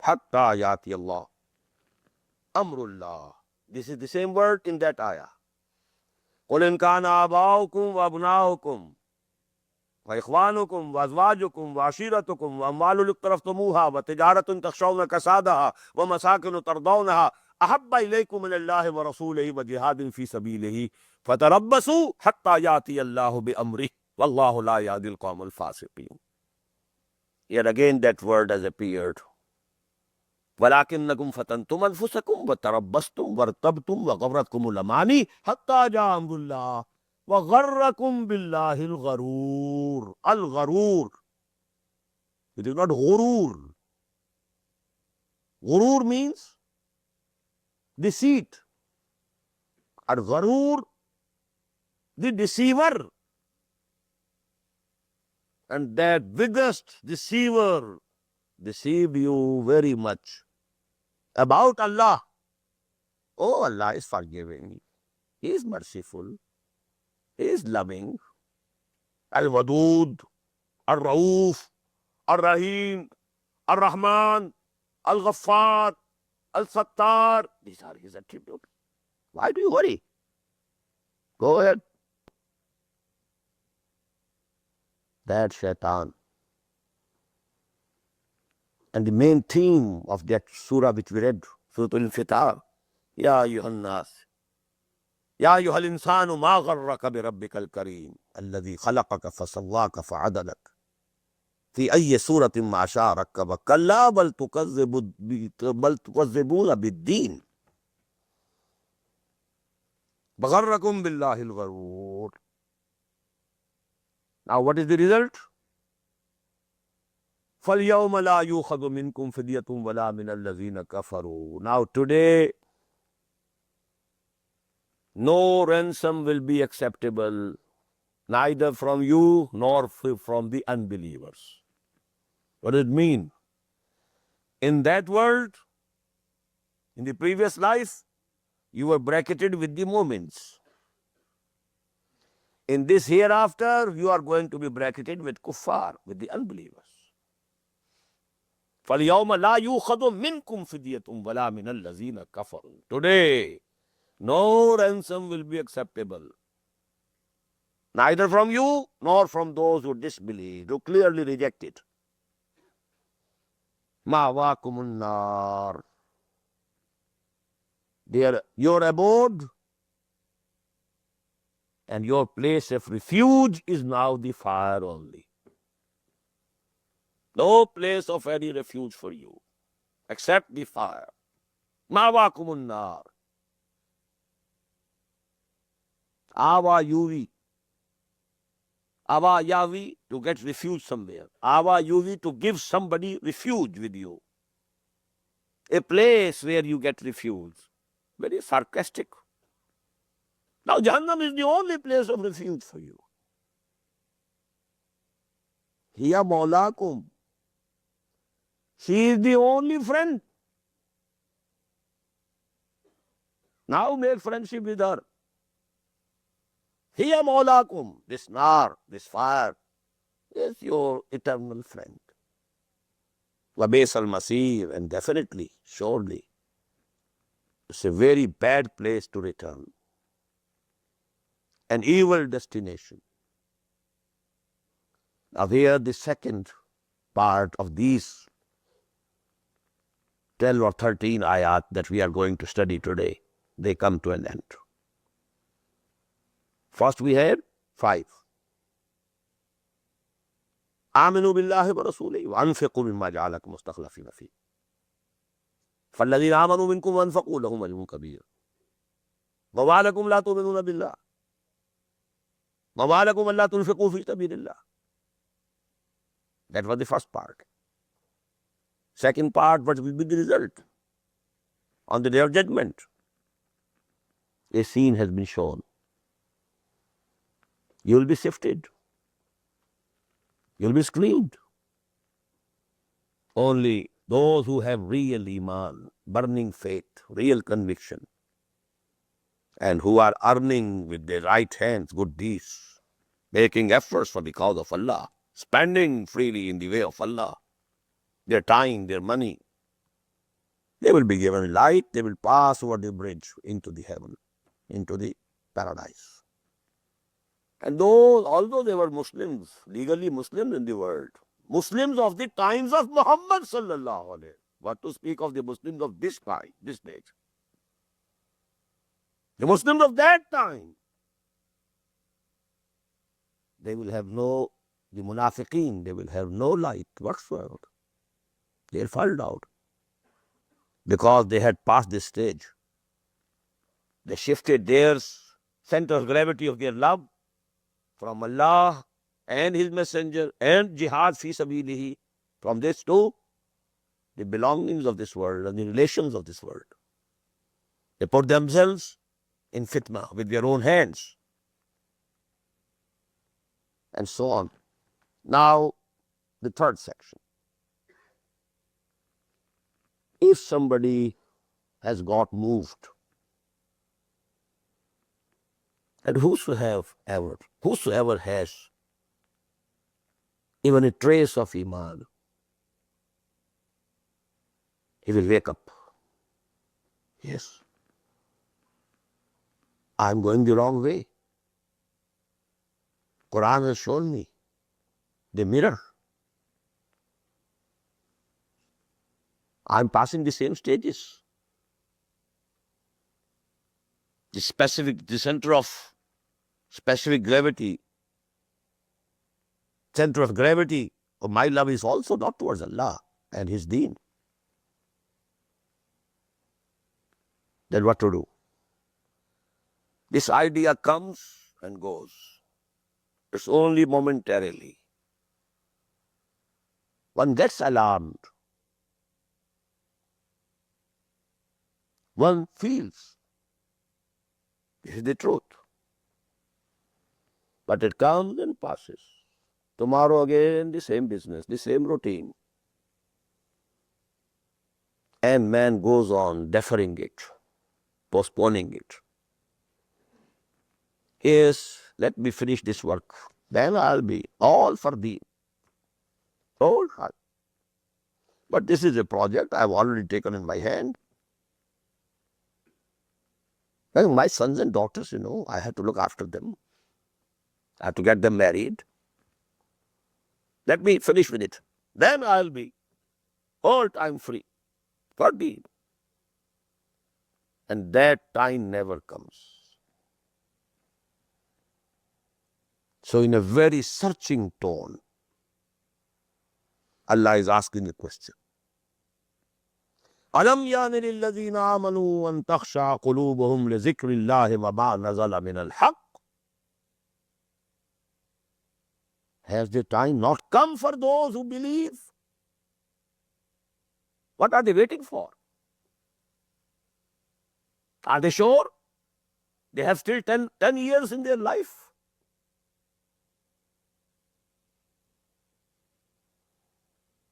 Hatta yati Allah. Amrullah. This is the same word in that ayah. قُلْ إِنْ كَانَ آبَاؤُكُمْ وَأَبْنَاؤُكُمْ وإخوانكم وأزواجكم وعشيرتكم وأموال اقترفتموها وتجارة تخشون كسادها ومساكن ترضونها أحب إليكم من الله ورسوله وجهاد في سبيله فتربصوا حتى يأتي الله بأمره والله لا يهدي القوم الفاسقين. Yet again that word has appeared. ولكنكم فتنتم أنفسكم وتربصتم وارتبتم وغرتكم الأماني حتى جاء أمر الله وغركم بالله الغرور. Al-Gharur. It is not Ghurur. Ghurur means deceit. Al-Gharur, the deceiver. And that biggest deceiver deceived you very much about Allah. Oh, Allah is forgiving. He is merciful. He is loving. Al-Wadud, Al-Rauf, Al-Rahim, Al-Rahman, Al-Ghaffar, Al-Sattar. These are his attributes. Why do you worry? Go ahead. That shaitan. And the main theme of that surah which we read, Surah Al-Infitar, Ya ayyuhan nas, Ya ayyuhal insanu ma gharraka bi rabbikal kareem, alladhi khalaqaka fasawwaka fa'adalak. في أي سورة ما شاء ركبك كلا بل تكذبون بالدين بغركم بالله الغرور. Now what is the result? فَالْيَوْمَ لَا يُؤْخَذُ مِنْكُمْ فِدْيَةٌ وَلَا مِنَ الَّذِينَ كَفَرُوا. Now today, no ransom will be acceptable, neither from you nor from the unbelievers. What does it mean? In that world, in the previous life, you were bracketed with the moments. In this hereafter, you are going to be bracketed with kuffar, with the unbelievers. فَالْيَوْمَ لَا يُؤْخَذُ مِنْكُمْ فِدْيَةٌ وَلَا مِنَ الَّذِينَ كَفَرُوا. Today, no ransom will be acceptable, neither from you nor from those who disbelieve, who clearly reject it. مَأْوَاكُمُ النَّارِ. Your abode and your place of refuge is now the fire only. No place of any refuge for you except the fire. مَأْوَاكُمُ النَّارِ. Awa yuvi. Awa yavi, to get refuge somewhere. Awa yuvi, to give somebody refuge with you. A place where you get refuge. Very sarcastic. Now Jahannam is the only place of refuge for you. Hiya maulakum. She is the only friend. Now make friendship with her. Hiya maulakum. This nar, this fire, is your eternal friend. Wabes al-Masir, and definitely, surely, it's a very bad place to return. An evil destination. Now here the second part of these 12 or 13 ayat that we are going to study today, they come to an end. First we had 5. آمنوا بالله ورسوله وأنفقوا مما جعلكم مستخلفين فيه فالذين آمنوا منكم وأنفقوا لهم أجر كبير وما لكم لا تؤمنون بالله وما لكم ألا تنفقوا في سبيل الله. That was the first part. Second part, what will be the result? On the day of judgment, a scene has been shown. You will be sifted. You will be screened. Only those who have real iman, burning faith, real conviction, and who are earning with their right hands good deeds, making efforts for the cause of Allah, spending freely in the way of Allah, their time, their money, they will be given light, they will pass over the bridge into the heaven, into the paradise. And those, although they were Muslims, legally Muslims in the world, Muslims of the times of Muhammad sallallahu alaihi, what to speak of the Muslims of this time, this age. The Muslims of that time, they will have no, the munafiqeen, they will have no light whatsoever. They'll fall out because they had passed this stage. They shifted their center of gravity of their love from Allah and His Messenger and jihad fi sabilihi, from this to the belongings of this world and the relations of this world. They put themselves in fitna with their own hands, and so on. Now, the third section. If somebody has got moved, and whosoever has even a trace of iman, he will wake up. Yes, I'm going the wrong way. Quran has shown me the mirror. I'm passing the same stages. The center of specific gravity, center of gravity of my love is also not towards Allah and His deen. Then what to do? This idea comes and goes. It's only momentarily. One gets alarmed. One feels this is the truth. But it comes and passes. Tomorrow again, the same business, the same routine. And man goes on deferring it, postponing it. Yes, let me finish this work. Then I'll be all for thee. All heart. But this is a project I've already taken in my hand. And my sons and daughters, I have to look after them. I have to get them married. Let me finish with it. Then I'll be all time free for thee. And that time never comes. So in a very searching tone, Allah is asking a question. أَلَمْ يَانِ لِلَّذِينَ آمَنُوا أَن تَخْشَعَ قُلُوبُهُمْ لِذِكْرِ اللَّهِ وَمَا نَزَلَ مِنَ الْحَقِّ. Has the time not come for those who believe? What are they waiting for? Are they sure? They have still 10 years in their life.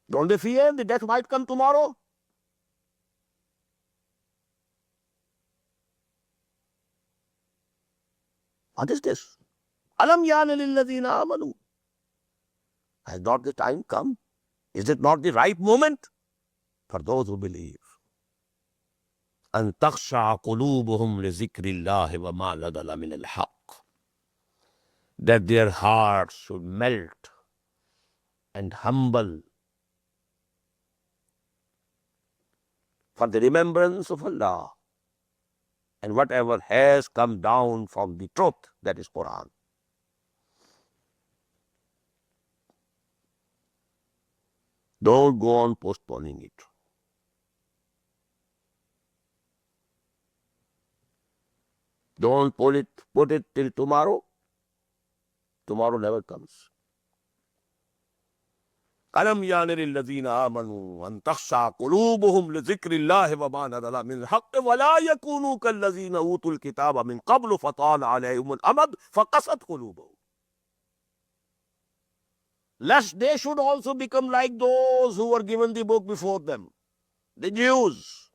Don't they fear the death might come tomorrow? What is this? Alam yana lilladhina amanu. Has not the time come? Is it not the right moment for those who believe? An takhsha'a qulubuhum li zikrillahi wa ma nadala min al-haqq. That their hearts should melt and humble for the remembrance of Allah and whatever has come down from the truth, that is Quran. Don't go on postponing it. Don't put it till tomorrow. Tomorrow never comes. أَلَمْ يَانِ لِلَّذِينَ آمَنُوا أَن تَخْشَعَ قُلُوبُهُمْ لِذِكْرِ اللَّهِ وَمَا نَزَلَ مِنَ الْحَقِّ وَلَا يَكُونُوا كَالَّذِينَ أُوتُوا الْكِتَابَ مِنْ قَبْلُ فَطَالَ عَلَيْهِمُ الْأَمَدُ فَقَسَتْ قُلُوبُهُمْ. lest they should also become like those who were given the book before them, the Jews.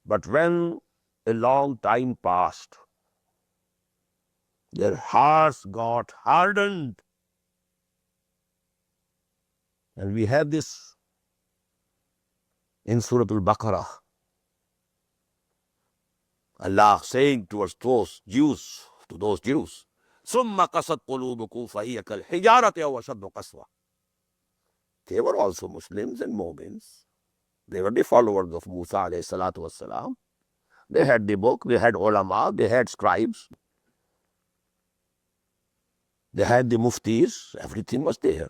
But when a long time passed, their hearts got hardened. And we have this in Surah Al-Baqarah. Allah saying towards those Jews, ثُمَّ قَسَتْ قُلُوبُكُمْ فَهِيَ كَالْحِجَارَةِ أَوْ أَشَدُّ قَسْوَةً. They were also Muslims and Mu'mins. They were the followers of Musa alayhi salatu wassalam. They had the book, they had ulama, they had scribes, they had the muftis, everything was there.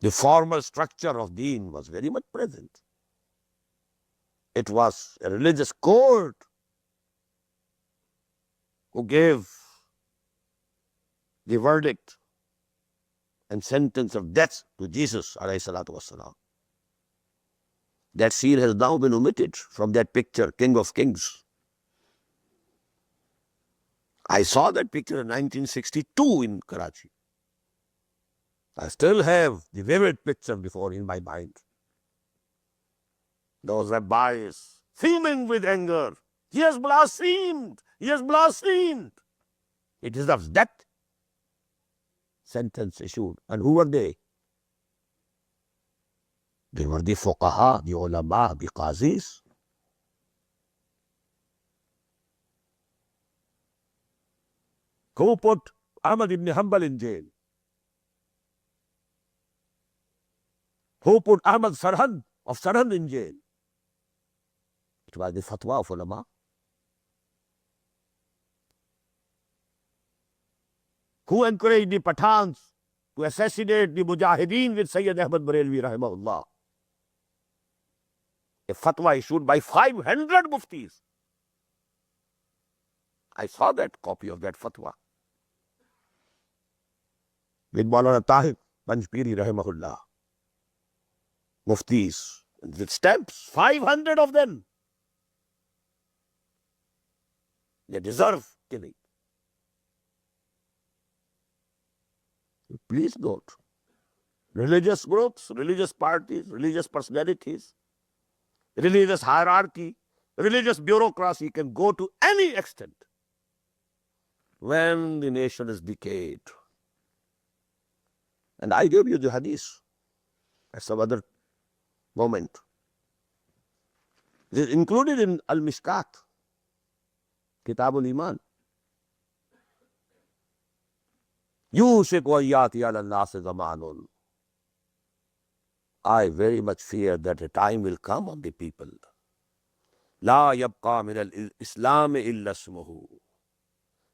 The formal structure of deen was very much present. It was a religious court who gave the verdict and sentence of death to Jesus alayhi salatu wassalam. That scene has now been omitted from that picture, King of Kings. I saw that picture in 1962 in Karachi. I still have the vivid picture before in my mind. Those rabbis fuming with anger. He has blasphemed. He has blasphemed. It deserves death. Sentence issued. And who were they? They were the fuqaha, the ulama, the qazis. Who put Ahmad ibn Hanbal in jail? Who put Ahmad Sarhand of Sarhand in jail? It was the fatwa of ulama. Who encouraged the Pathans to assassinate the Mujahideen with Sayyid Ahmad Barelvi rahimahullah? A fatwa issued by 500 muftis. I saw that copy of that fatwa with Maulana Tahir Panjpiri rahimahullah. Muftis with stamps, 500 of them. They deserve killing. Please note, religious groups, religious parties, religious personalities, religious hierarchy, religious bureaucracy can go to any extent when the nation is decayed. And I gave you the hadith at some other moment. It is included in Al-Mishkat, Kitab al-Iman. يُوشِكُ أَن يَأْتِيَ عَلَى النَّاسِ زَمَانٌ. I very much fear that a time will come on the people. لَا يَبْقَى مِنَ الْإِسْلَامِ إِلَّا اسْمُهُ.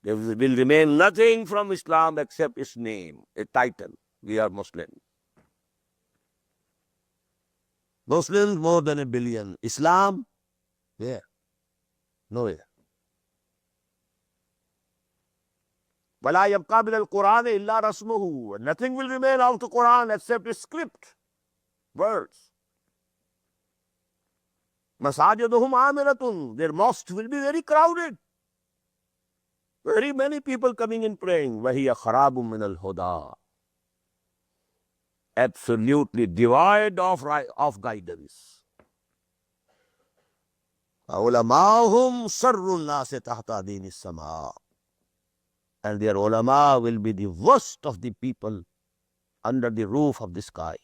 There will remain nothing from Islam except its name, a title. We are Muslims. Muslims more than 1 billion. Islam, where? Nowhere. وَلَا يَبْقَى مِنَ الْقُرْآنِ إِلَّا رَسْمُهُ. Nothing will remain of the Quran except its script, words. مَسَاجِدُهُمْ عَامِرَةٌ. Their mosques will be very crowded. Very many people coming and praying. وَهِيَ خَرَابٌ مِنَ الْهُدَى. Absolutely devoid of guidance. عُلَمَاهُمْ شَرُّ النَّاسِ تَحْتَ دِينِ السَّمَاءِ. And their ulama will be the worst of the people under the roof of the sky.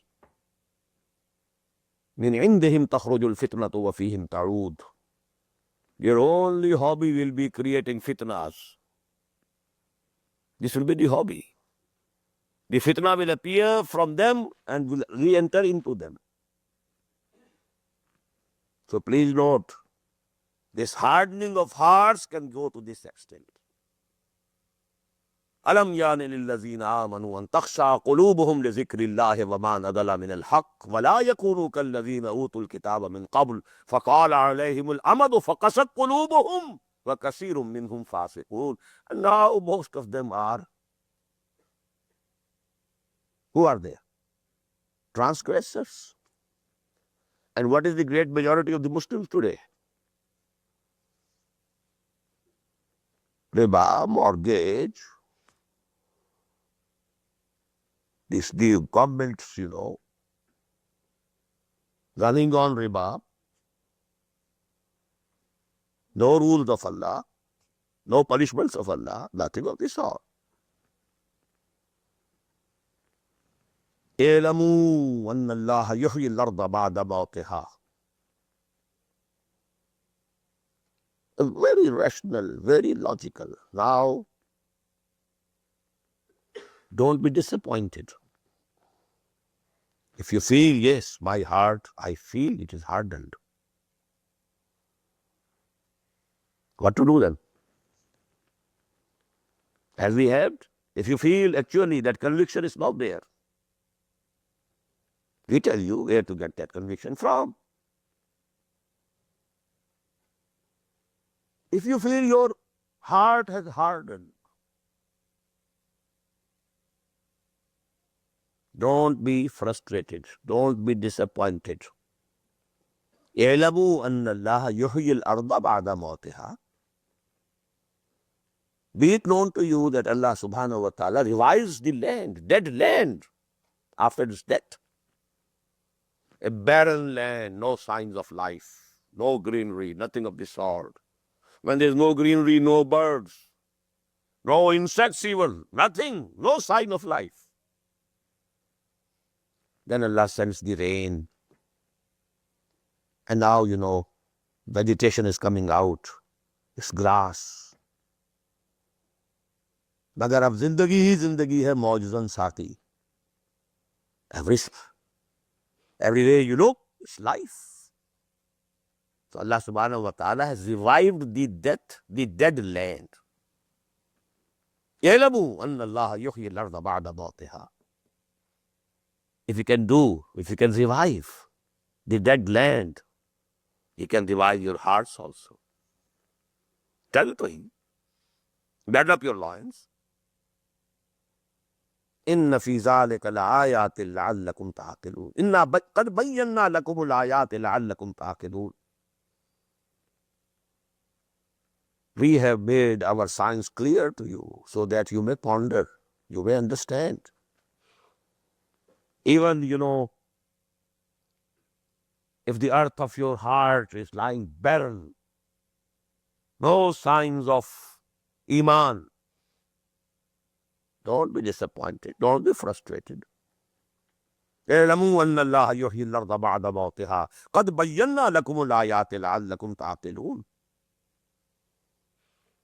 مِنْ عِنْدِهِمْ تَخْرُجُ الْفِتْنَةُ وَفِيهِمْ تَعُودُ. Their only hobby will be creating fitnas. This will be the hobby. The fitna will appear from them and will re-enter into them. So please note, this hardening of hearts can go to this extent. أَلَمْ يَانِ لِلَّذِينَ آمَنُوا أَن تَخْشَعَ قُلُوبُهُمْ لِذِكْرِ اللَّهِ وَمَا نَزَلَ مِنَ الْحَقِّ وَلَا يَكُونُوا كَالَّذِينَ أُوتُوا الْكِتَابَ مِنْ قَبْلُ فَطَالَ عَلَيْهِمُ الْأَمَدُ فَقَسَتْ قُلُوبُهُمْ وَكَثِيرٌ مِّنْهُمْ فَاسِقُونَ. And now most of them are, who are they? Transgressors. And what is the great majority of the Muslims today? riba, mortgage, the governments, running on riba, no rules of Allah, no punishments of Allah, nothing of this sort. اعلموا أن الله يحيي الأرض بعد موتها. Very rational, very logical. Now, don't be disappointed. If you feel, yes, my heart, I feel it is hardened. What to do then? As we have, if you feel actually that conviction is not there, we tell you where to get that conviction from. If you feel your heart has hardened, don't be frustrated. Don't be disappointed. اعلموا أن الله يحيي الأرض بعد موتها. Be it known to you that Allah subhanahu wa ta'ala revives the land, dead land, after its death. A barren land, no signs of life, no greenery, nothing of the sort. When there's no greenery, no birds, no insects even, nothing, no sign of life. Then Allah sends the rain. And now, vegetation is coming out. It's grass. मगर अब जिंदगी ही जिंदगी है मौजूदन साथी. Everywhere you look, it's life. So Allah subhanahu wa ta'ala has revived the dead land. يَعْلَمُوا أَنَّ اللَّهَ يُحْيِي الْأَرْضَ بَعْدَ مَوْتِهَا. If you can revive the dead land, He can revive your hearts also. Tell to Him. Bend up your loins. إِنَّ فِي ذَلِكَ لَآيَاتٍ لَعَلَّكُمْ تَعْقِلُونَ. إِنَّا قَدْ بَيَّنَّا لَكُمُ الْآيَاتِ لَعَلَّكُمْ تَعْقِلُونَ. We have made our signs clear to you so that you may ponder, you may understand. Even, if the earth of your heart is lying barren, no signs of Iman, don't be disappointed, don't be frustrated. اعلموا أن الله يحيي الأرض بعد موتها قد بينا لكم الآيات لعلكم تعقلون.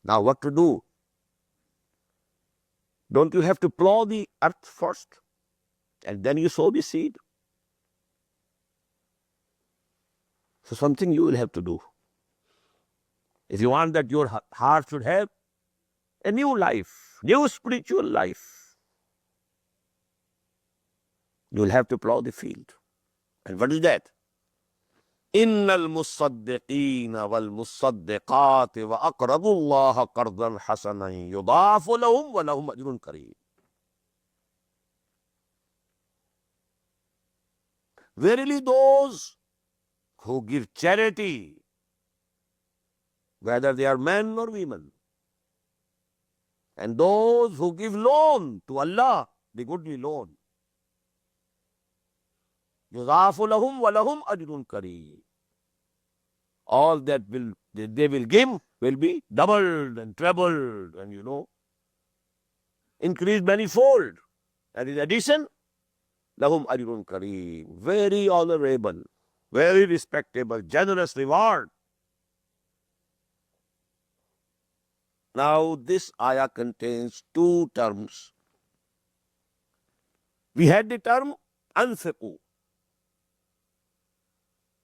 Now what to do? Don't you have to plow the earth first and then you sow the seed? So something you will have to do. If you want that your heart should have a new life, new spiritual life, you will have to plow the field. And what is that? إِنَّ الْمُصَّدِّقِينَ وَالْمُصَّدِّقَاتِ وَأَقْرَضُوا اللَّهَ قَرْضًا حَسَنًا يُضَاعَفُ لَهُمْ وَلَهُمْ أَجْرٌ كَرِيمٌ. Verily those who give charity, whether they are men or women, and those who give loan to Allah, the goodly loan, يُضَاعَفُ لَهُمْ وَلَهُمْ أَجْرٌ كَرِيمٌ. All that they will give will be doubled and trebled and increased manifold. And in addition, lahum ajrun kareem, very honorable, very respectable, generous reward. Now this ayah contains two terms. We had the term anfiqu.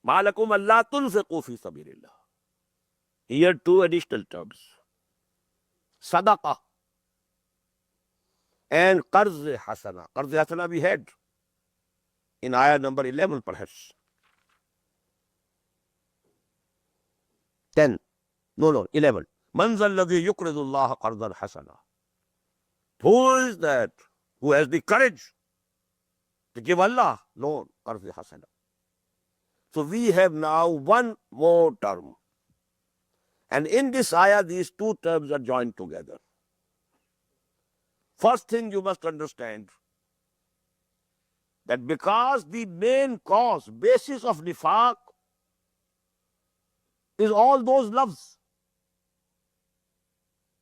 Ma lakum alla tunfiqu fi sabilillah. Here two additional terms. Sadaqah and qarz hasana. Qarz hasana we had in ayah number 11 perhaps. 10. No, 11. Man zal ladhi yuqridu Allah qarzan hasana. Who is that who has the courage to give Allah loan, qarz hasana? So we have now one more term. And in this ayah, these two terms are joined together. First thing you must understand that because the main cause, basis of nifaq is all those loves.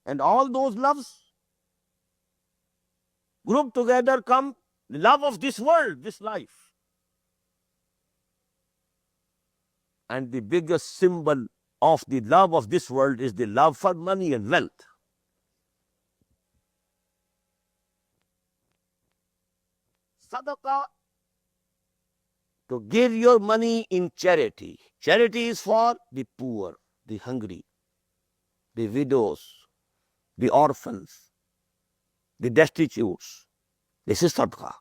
And all those loves grouped together come the love of this world, this life. And the biggest symbol of the love of this world is the love for money and wealth. Sadaqah, to give your money in charity. Charity is for the poor, the hungry, the widows, the orphans, the destitutes. This is sadaqah.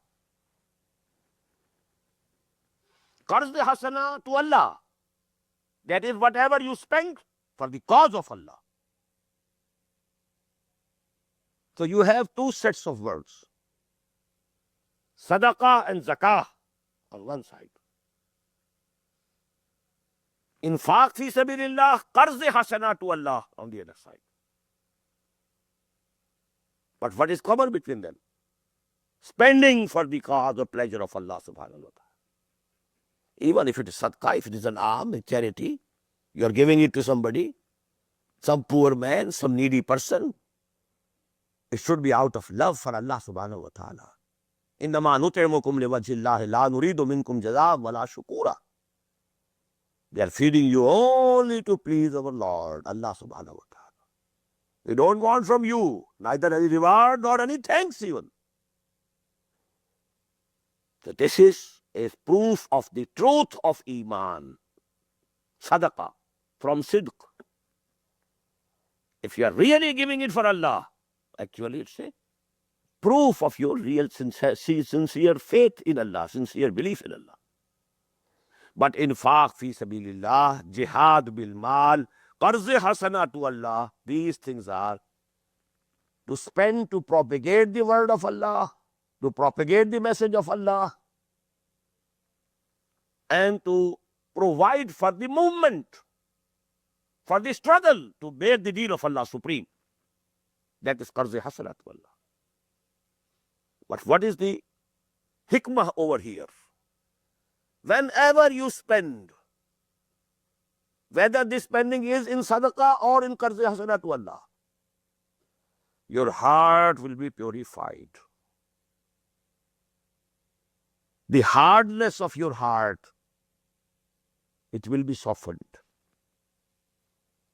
Qarz hasana to Allah. That is whatever you spend for the cause of Allah. So you have two sets of words. Sadaqah and zakah on one side. Infaq fi sabilillah, qarz hasana to Allah on the other side. But what is common between them? Spending for the cause or pleasure of Allah subhanahu wa ta'ala. Even if it is sadaqah, if it is an alm, a charity, you are giving it to somebody, some poor man, some needy person, it should be out of love for Allah subhanahu wa ta'ala. إِنَّمَا نُطْعِمُكُمْ لِوَجْهِ اللَّهِ لَا نُرِيدُ مِنْكُمْ جَزَاءً وَلَا شُكُورًا. They are feeding you only to please our Lord, Allah subhanahu wa ta'ala. We don't want from you neither any reward nor any thanks even. So this is a proof of the truth of Iman. Sadaqah from Sidq. If you are really giving it for Allah, actually it's a proof of your real sincere faith in Allah, sincere belief in Allah. But infaq fi sabilillah, jihad bil mal, qarz hasana to Allah, these things are to spend to propagate the word of Allah, to propagate the message of Allah, and to provide for the movement, for the struggle to make the deen of Allah supreme. That is qarz hasana to Allah. But what is the hikmah over here? Whenever you spend, whether this spending is in sadaqah or in qarz hasana to Allah, your heart will be purified. The hardness of your heart, it will be softened.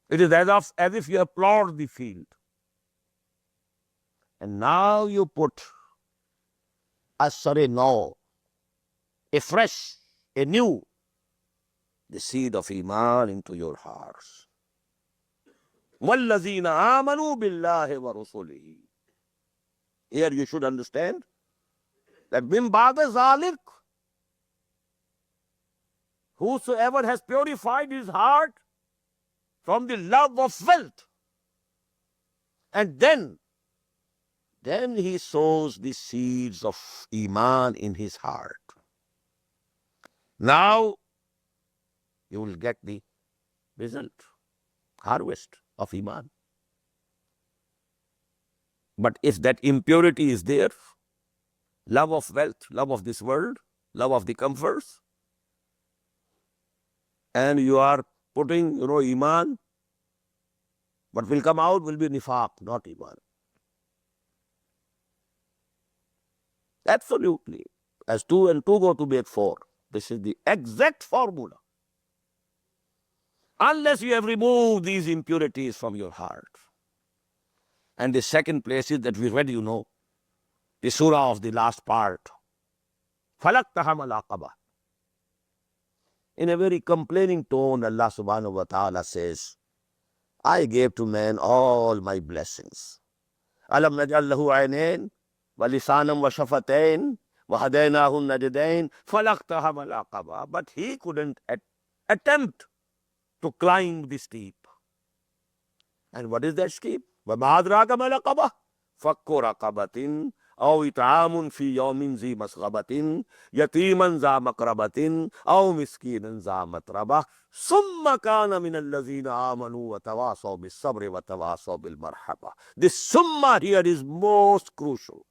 It is as if you have plowed the field. And now you put a fresh, a new, the seed of Iman into your hearts. وَالَّذِينَ آمَنُوا بِاللَّهِ وَرُسُلِهِ. Here you should understand that مِن بَعْدَ ذَلِكَ, whosoever has purified his heart from the love of wealth, and then he sows the seeds of Iman in his heart. Now you will get the result, harvest of Iman. But if that impurity is there, love of wealth, love of this world, love of the comforts, and you are putting, Iman, what will come out will be nifaq, not Iman. Absolutely. As 2 and 2 go to make 4. This is the exact formula. Unless you have removed these impurities from your heart. And the second place is that we read, the surah of the last part. فَلَقْتَهَمَ الْعَقَبَةِ. In a very complaining tone, Allah subhanahu wa ta'ala says, I gave to man all my blessings. أَلَمْ نَجْعَلْ لَهُ عَيْنَيْنِ وَلِسَانًا وَشَفَتَيْنِ وَهَدَيْنَاهُ النَّجْدَيْنِ فَلَقْتَهَمَ الْعَقَبَةِ. But he couldn't attempt to climb the steep. And what is that steep? وَمَا أَدْرَاكَ مَا الْعَقَبَةُ فَكُّ رَقَبَةٍ أو إطعام في يوم ذي مسغبة يتيما ذا مقربة أو مسكينا ذا متربة ثم كان من الذين آمنوا وتواصوا بالصبر وتواصوا بالمرحمة. This summa here is most crucial.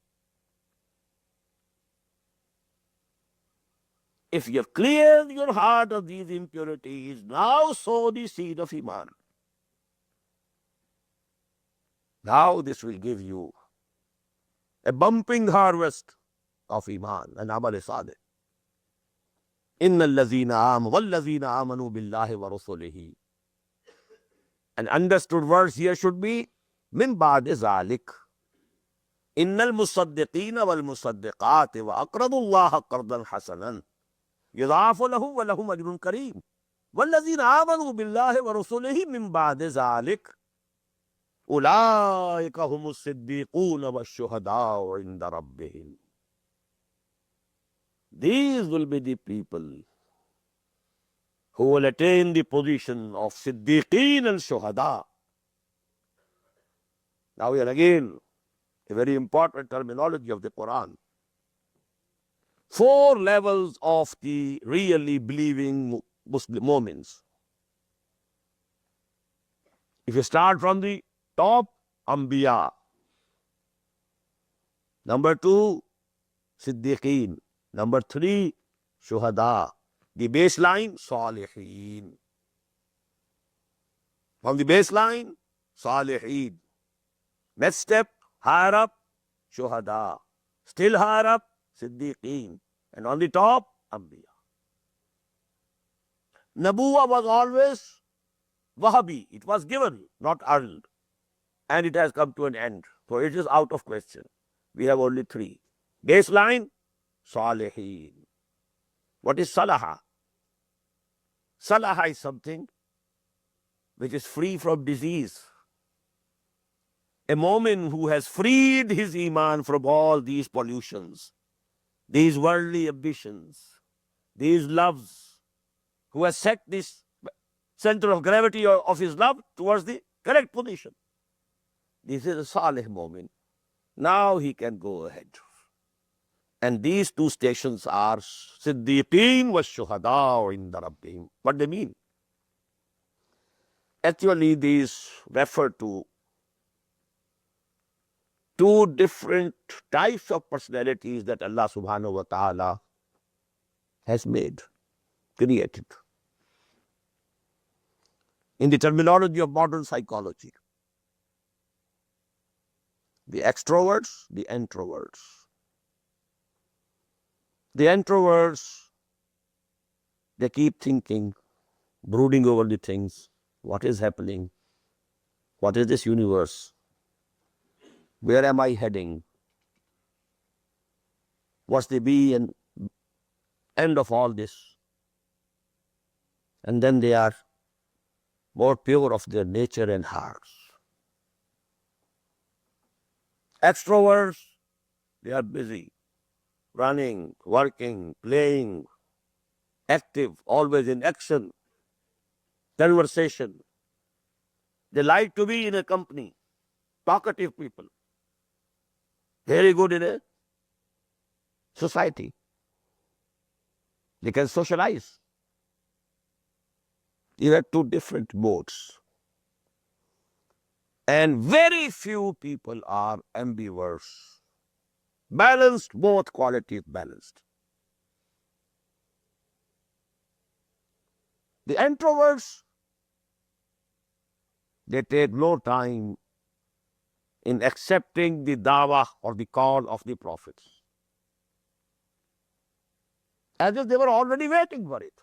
If you have cleared your heart of these impurities, now sow the seed of Iman. Now this will give you a bumping harvest of Iman and Amal Saleh. Inna allazina amanu billahi wa rasulihi. An understood verse here should be min ba'di zalik. Innal musaddiqina wal musaddiqati wa aqradullaha qardan hasanan. يضاعف لهم ولهم أجر كريم والذين آمنوا بالله ورسوله من بعد ذلك أولئك هم الصديقون والشهداء عند ربهم. These will be the people who will attain the position of Siddiqeen and Shuhada. Now here again, a very important terminology of the Quran. 4 levels of the really believing Muslim moments. If you start from the top, Anbiya. Number 2, Siddiqeen. Number 3, Shuhada. The baseline, Salihin. From the baseline, Salihin. Next step, higher up, Shuhada. Still higher up, Siddiqeen. And on the top, Anbiya. Nabuwa was always Wahabi. It was given, not earned. And it has come to an end. So it is out of question. We have only 3. Baseline, Salihin. What is Salaha? Salaha is something which is free from disease. A mu'min who has freed his Iman from all these pollutions, these worldly ambitions, these loves, who has set this center of gravity of his love towards the correct position. This is a Salih mu'min. Now he can go ahead. And these 2 stations are Siddiqeen wa Shuhada inda Rabbihim. What they mean? Actually, these refer to 2 different types of personalities that Allah subhanahu wa ta'ala has made, created. In the terminology of modern psychology, the extroverts, the introverts. The introverts, they keep thinking, brooding over the things. What is happening? What is this universe? Where am I heading? What's the be and end of all this? And then they are more pure of their nature and hearts. Extroverts, they are busy, running, working, playing, active, always in action, conversation. They like to be in a company, talkative people, very good in a society. They can socialize. You have 2 different modes. And very few people are ambiverts. Balanced, both qualities balanced. The introverts, they take no time in accepting the dawah or the call of the prophets, as if they were already waiting for it.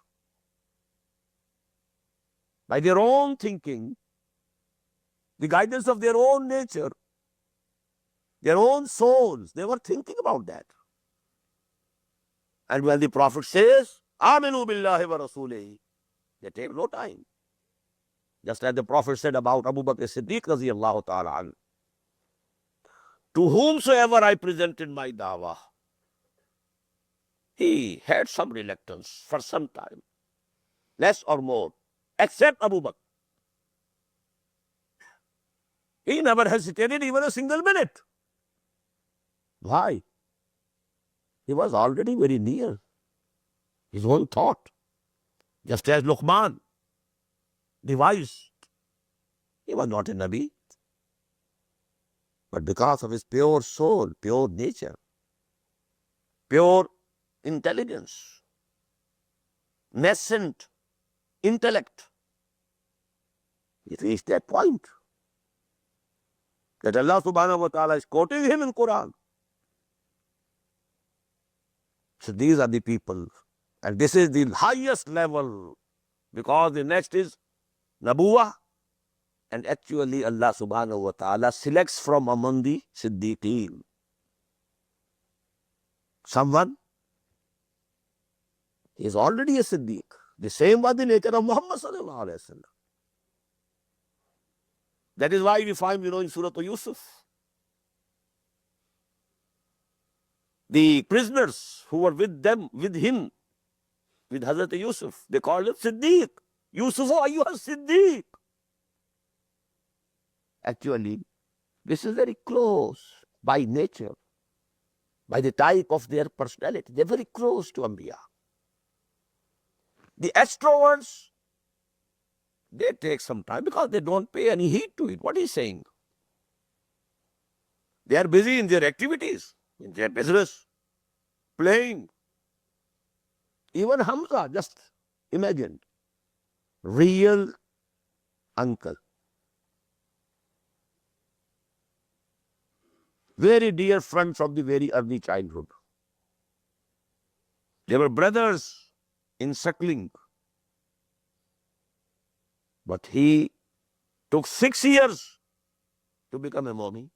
By their own thinking, the guidance of their own nature, their own souls, they were thinking about that. And when the Prophet says, Aminu billahi wa rasulihi, they take no time. Just as the Prophet said about Abu Bakr Siddiq radiyallahu ta'ala anhu, to whomsoever I presented my dawah, he had some reluctance for some time, less or more, except Abu Bakr. He never hesitated even a single minute. Why? He was already very near his own thought. Just as Luqman devised, he was not a Nabi. But because of his pure soul, pure nature, pure intelligence, nascent intellect, he reached that point that Allah subhanahu wa ta'ala is quoting him in Quran. So these are the people. And this is the highest level, because the next is Nabuwah. And actually Allah subhanahu wa ta'ala selects from among the Siddiqeen someone. He is already a Siddiq. The same was the nature of Muhammad sallallahu alayhi wa sallam. That is why we find, in Surah Yusuf, the prisoners who were with him, with Hazrat Yusuf, they called him Siddiq. Yusuf, oh, you are Siddiq. Actually, this is very close by nature, by the type of their personality. They're very close to Anbiya. The extroverts, they take some time because they don't pay any heed to it. What is he saying? They are busy in their activities, in their business, playing. Even Hamza, just imagine, real uncle, very dear friend from the very early childhood. They were brothers in suckling. But he took 6 years to become a Mu'min.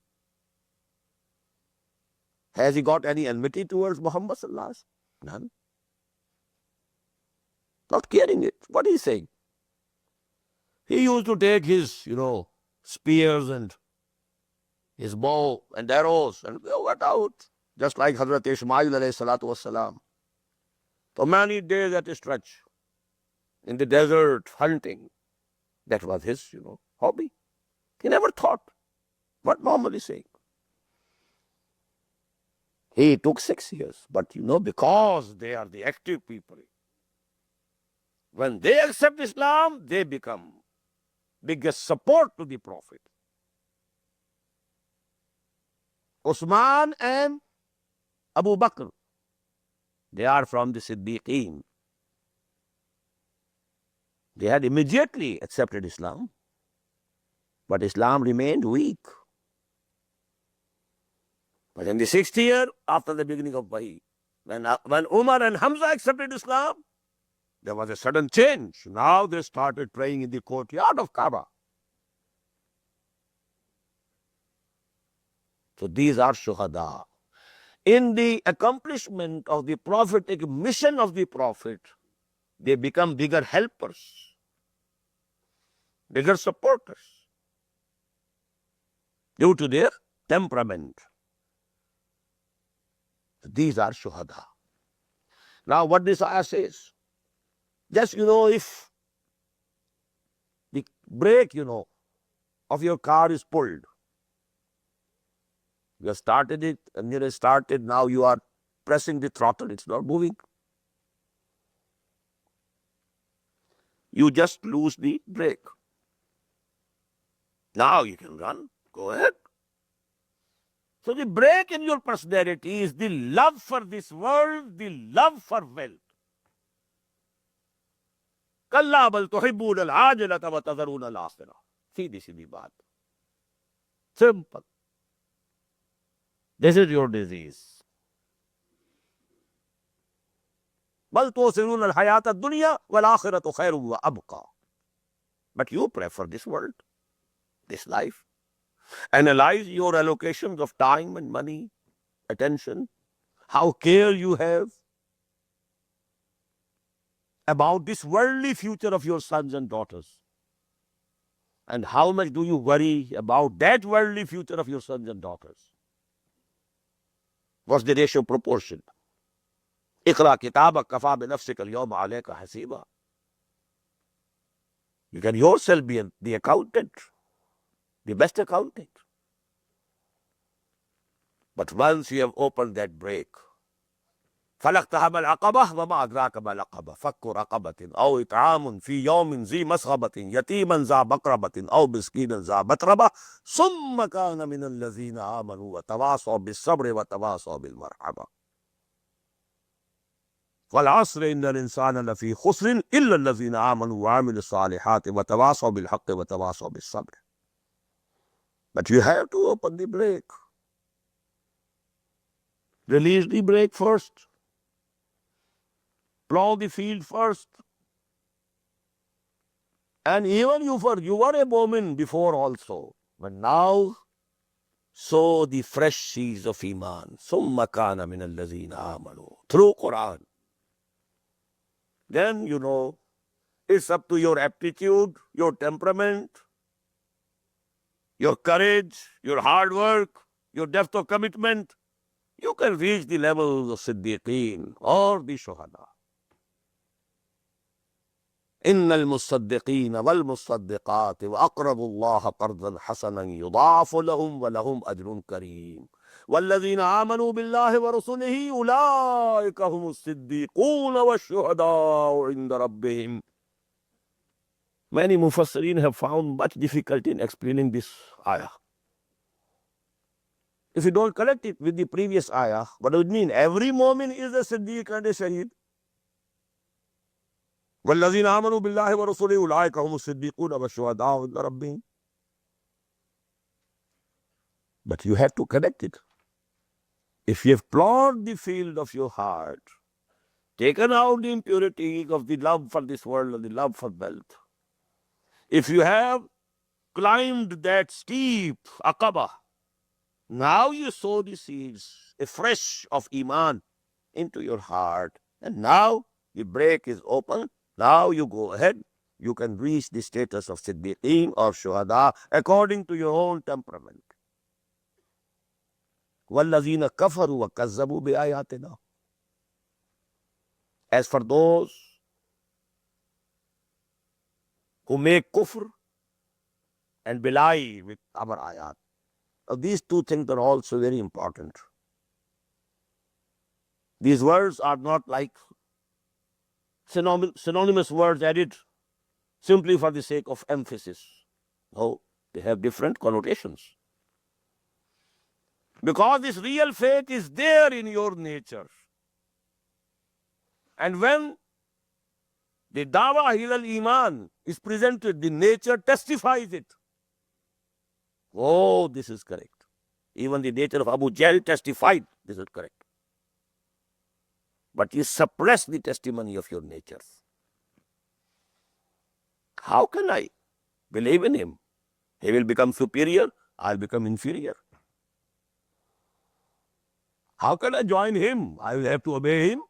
Has he got any enmity towards Muhammad sallallahu alaihi wasallam? None. Not caring it. What is he saying? He used to take his, spears and his bow and arrows and go out, just like Hazrat Ismail alayhi salatu wassalam. For many days at a stretch, in the desert, hunting. That was his, hobby. He never thought what Muhammad is saying. He took 6 years, but because they are the active people, when they accept Islam, they become biggest support to the Prophet. Usman and Abu Bakr, they are from the Siddiqeen. They had immediately accepted Islam, but Islam remained weak. But in the 6th year, after the beginning of Wahi, when Umar and Hamza accepted Islam, there was a sudden change. Now they started praying in the courtyard of Kaaba. So these are shuhada. In the accomplishment of the prophetic mission of the Prophet, they become bigger helpers, bigger supporters, due to their temperament. These are shuhada. Now what this ayah says, just if the brake, of your car is pulled, you have started it, and you started, now you are pressing the throttle, it's not moving. You just lose the brake. Now you can run, go ahead. So the break in your personality is the love for this world, the love for wealth. Kalla bal tuhibbuna al-ajilata wa tadharuna al-akhirah. See, this is the baat. Simple. This is your disease. Bal tusiruna al-hayata ad-dunya wal-akhiratu khayrun wa abqa. But you prefer this world, this life. Analyze your allocations of time and money, attention, how care you have about this worldly future of your sons and daughters. And how much do you worry about that worldly future of your sons and daughters? What's the ratio proportion? Iqra kitabak kafa bi nafsika al-yawma alayka hasiba. You can yourself be the accountant, the best accountant. But once you have opened that break, فَلَقْتَهَمَ الْعَقَبَةِ وَمَا أَدْرَاكَ مَا الْعَقَبَةُ فَكُّ رَقَبَةٍ أَوْ إِطْعَامٌ فِي يَوْمٍ ذِي مَسْغَبَةٍ يَتِيمًا ذَا مَقْرَبَةٍ أَوْ مِسْكِينًا ذَا مَتْرَبَةٍ ثُمَّ كَانَ مِنَ الَّذِينَ آمَنُوا وَتَوَاصَوْا بِالصَّبْرِ وَتَوَاصَوْا بِالْمَرْحَمَةِ وَالْعَصْرِ إِنَّ الْإِنسَانَ لَفِي خُسْرٍ إِلَّا الَّذِينَ آمَنُوا وَعَمِلُوا الصَّالِحَاتِ وَتَوَاصَوْا بِالْحَقِّ وَتَوَاصَوْا بِالصَّبْرِ. But you have to open the break. Release the break first. Plow the field first. And even you were a moment before also. But now, sow the fresh seeds of Iman. ثُمَّ كَانَ مِنَ الَّذِينَ آمَنُوا. Through Quran. Then, it's up to your aptitude, your temperament, your courage, your hard work, your depth of commitment. You can reach the levels of Siddiqeen or the Shuhada. إن المصدقين والمصدقات وأقرضوا الله قرضا حسنا يضاعف لهم ولهم أجر كريم والذين آمنوا بالله ورسله أولئك هم الصديقون والشهداء عند ربهم. Many Mufassirin have found much difficulty in explaining this ayah. If you don't connect it with the previous ayah, what does it mean? Every moment is a Siddiq and a Shaheed. وَالَّذِينَ آمَنُوا بِاللَّهِ وَرَسُولِهِ أُولَٰئِكَ هُمُ الصِّدِّيقُونَ وَالشُّهَدَاءُ عِندَ رَبِّهِمْ. But you have to connect it. If you have plowed the field of your heart, taken out the impurity of the love for this world and the love for wealth, if you have climbed that steep Aqaba, now you sow the seeds afresh of Iman into your heart, and now the break is open. Now you go ahead. You can reach the status of Siddiqeen or Shuhada according to your own temperament. وَالَّذِينَ كَفَرُوا وَكَذَّبُوا بِآيَاتِنَا. As for those who make kufr and belie with our ayat, these two things are also very important. These words are not like synonymous words added simply for the sake of emphasis. No, they have different connotations. Because this real faith is there in your nature. And when the Dawa Hilal Iman is presented, the nature testifies it. Oh, this is correct. Even the nature of Abu Jahl testified this is correct. But you suppress the testimony of your nature. How can I believe in him? He will become superior, I'll become inferior. How can I join him? I will have to obey him.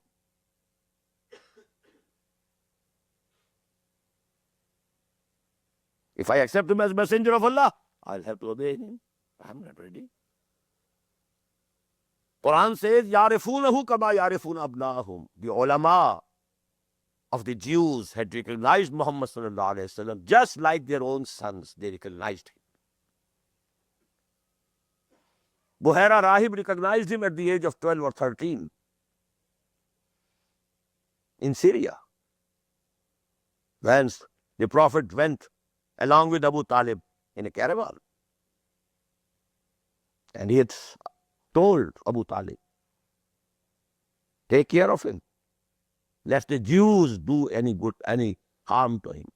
If I accept him as messenger of Allah, I'll have to obey him. I'm not ready. Quran says, يَعْرِفُونَهُ كَمَا يَعْرِفُونَ أَبْنَاهُمْ. The ulama of the Jews had recognized Muhammad sallallahu alayhi wa sallam just like their own sons. They recognized him. Buhaira Rahib recognized him at the age of 12 or 13 in Syria. When the Prophet went along with Abu Talib in a caravan. And he had told Abu Talib, take care of him, lest the Jews do any harm to him.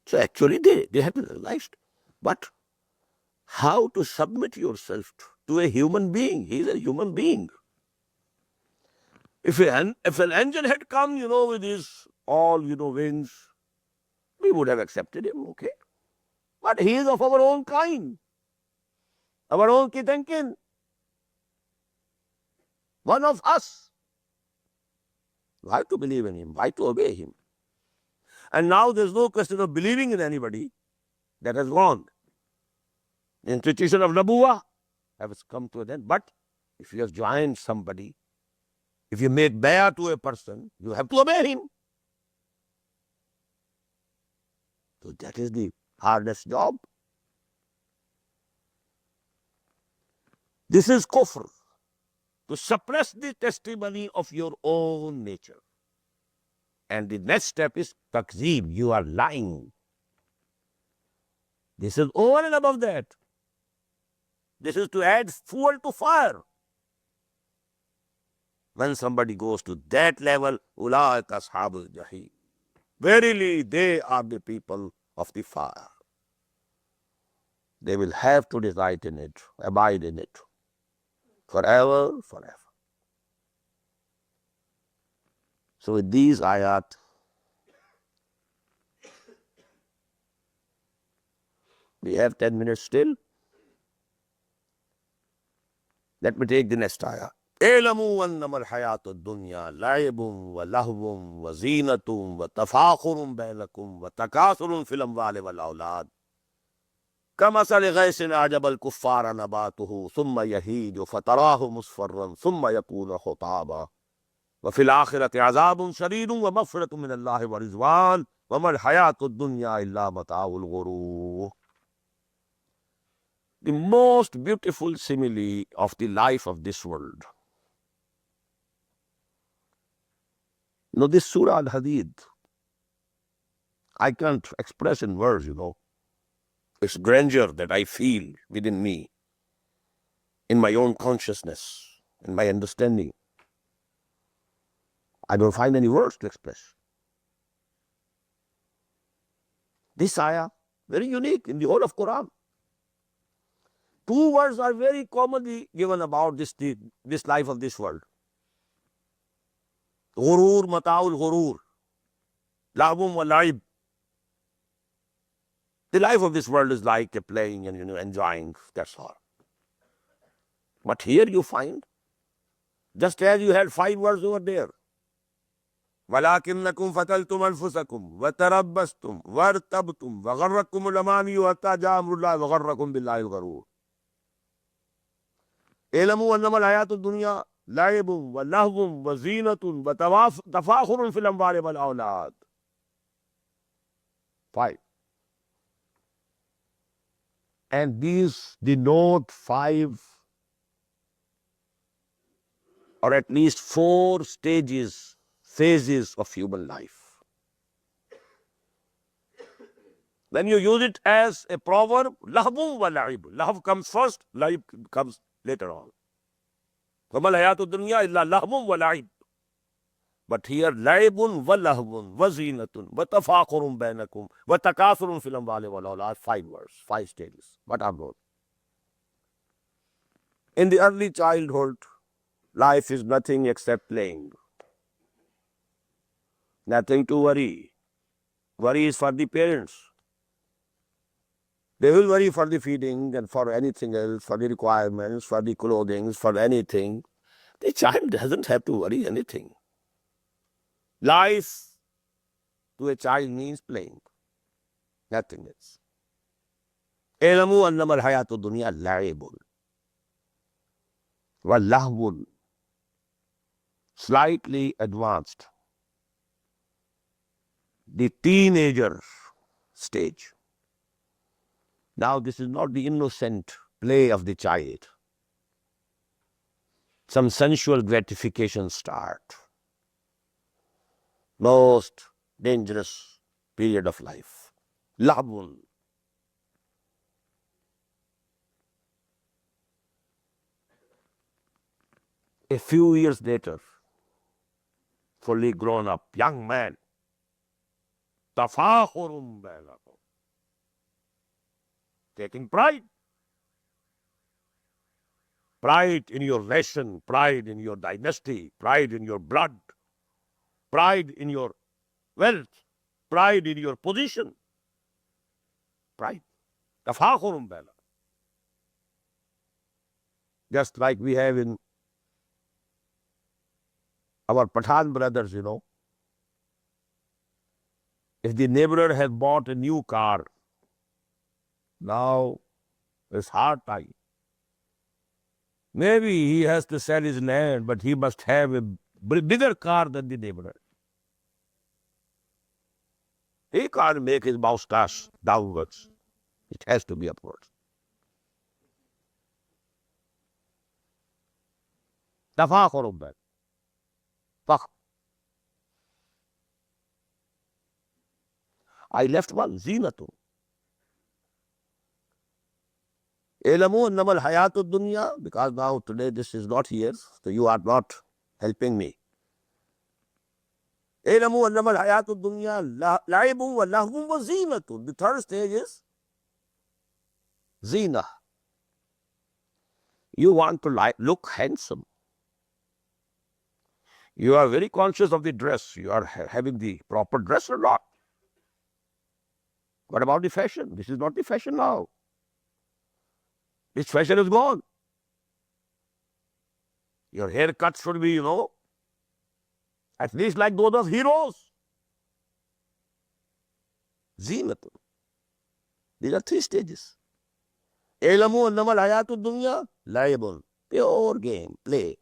So actually they have realized. But how to submit yourself to a human being? He is a human being. If an angel had come, with his all, wings, we would have accepted him, okay? But he is of our own kind, our own kith and kin, one of us. Why to believe in him? Why to obey him? And now there's no question of believing in anybody. That has gone. The institution of Nabuwa has come to an end. But if you have joined somebody, if you make bay'ah to a person, you have to obey him. So that is the hardest job. This is kufr, to suppress the testimony of your own nature. And the next step is takzeeb, you are lying. This is over and above that. This is to add fuel to fire. When somebody goes to that level, ulaika ashabul jahim. Verily, they are the people of the fire. They will have to reside in it, abide in it, forever, forever. So with these ayat, we have 10 minutes still. Let me take the next ayah. اعلموا أنما الحياة الدنيا لعب ولهو وزينة وتفاخر بينكم وتكاثر في الأموال والأولاد كمثل غيث أعجب الكفار نباته ثم يهيج فتراه مصفرا ثم يكون حطاما وفي الآخرة عذاب شديد ومغفرة من الله ورضوان وما الحياة الدنيا إلا متاع الغرور. The most beautiful simile of the life of this world. This Surah Al-Hadid, I can't express in words, its grandeur that I feel within me, in my own consciousness, in my understanding. I don't find any words to express. This ayah, very unique in the whole of Quran. Two words are very commonly given about this life of this world. Ghurur, mata'ul ghurur, lahbum wa laib. The life of this world is like a playing and enjoying, that's all. But here you find, just as you had 5 words over there, وَلَكِنَّكُمْ فَتَلْتُمْ أَنفُسَكُمْ وَتَرَبَّصْتُمْ وَارْتَبْتُمْ وَغَرَّكُمُ الْأَمَانِيُّ حَتَّى جَاءَ أَمْرُ اللَّهِ وَغَرَّكُمْ بِاللَّهِ الْغَرُورُ. اعلموا أنما الحياة الدنيا لعب ولهو وزينة وتفاخر في الأموال والأولاد. 5. And these denote 5 or at least 4 phases of human life. When you use it as a proverb, lahbun wa la'ib. Lahb comes first, la'ib comes later on. وَمَا الْحَيَاةُ الدُّنْيَا إِلَّا لَهْوٌ وَلَعِبٌ. But here, لَعِبٌ وَلَهْوٌ وَزِينَةٌ وَتَفَاخُرٌ بَيْنَكُمْ وَتَكَاثُرٌ فِي الْأَمْوَالِ وَالْأَوْلَادِ. 5 words, 5 stages. What are those? In the early childhood, life is nothing except playing. Nothing to worry. Worry is for the parents. They will worry for the feeding and for anything else, for the requirements, for the clothing, for anything. The child doesn't have to worry anything. Life to a child means playing, nothing else. اعلموا أنما الحياة الدنيا لعب ولهو, slightly advanced, the teenager stage. Now this is not the innocent play of the child. Some sensual gratification start. Most dangerous period of life. Lahbun. A few years later, fully grown up, young man, tafakhurun bainakum, taking pride. Pride in your nation, pride in your dynasty, pride in your blood, pride in your wealth, pride in your position. Pride. Tafakhurun bainakum. Just like we have in our Pathan brothers, if the neighbor has bought a new car, now it's hard time. Maybe he has to sell his land, but he must have a bigger car than the neighbor. He can't make his moustache downwards. It has to be upwards. Tafakhurun bainakum. Fakhr. I left one, zinatun. Elamu annamal hayatud dunya, because now today this is not here, so you are not helping me. Elamu annamal hayatud dunya la'ibun wa lahwun wa zinatun. The third stage is zina. You want to look handsome. You are very conscious of the dress. You are having the proper dress or not. What about the fashion? This is not the fashion now. This fashion is gone. Your haircut should be, at least like those of heroes. Zinatun. These are three stages. Elamu annamal hayatud dunya la'ibun. Pure game, play,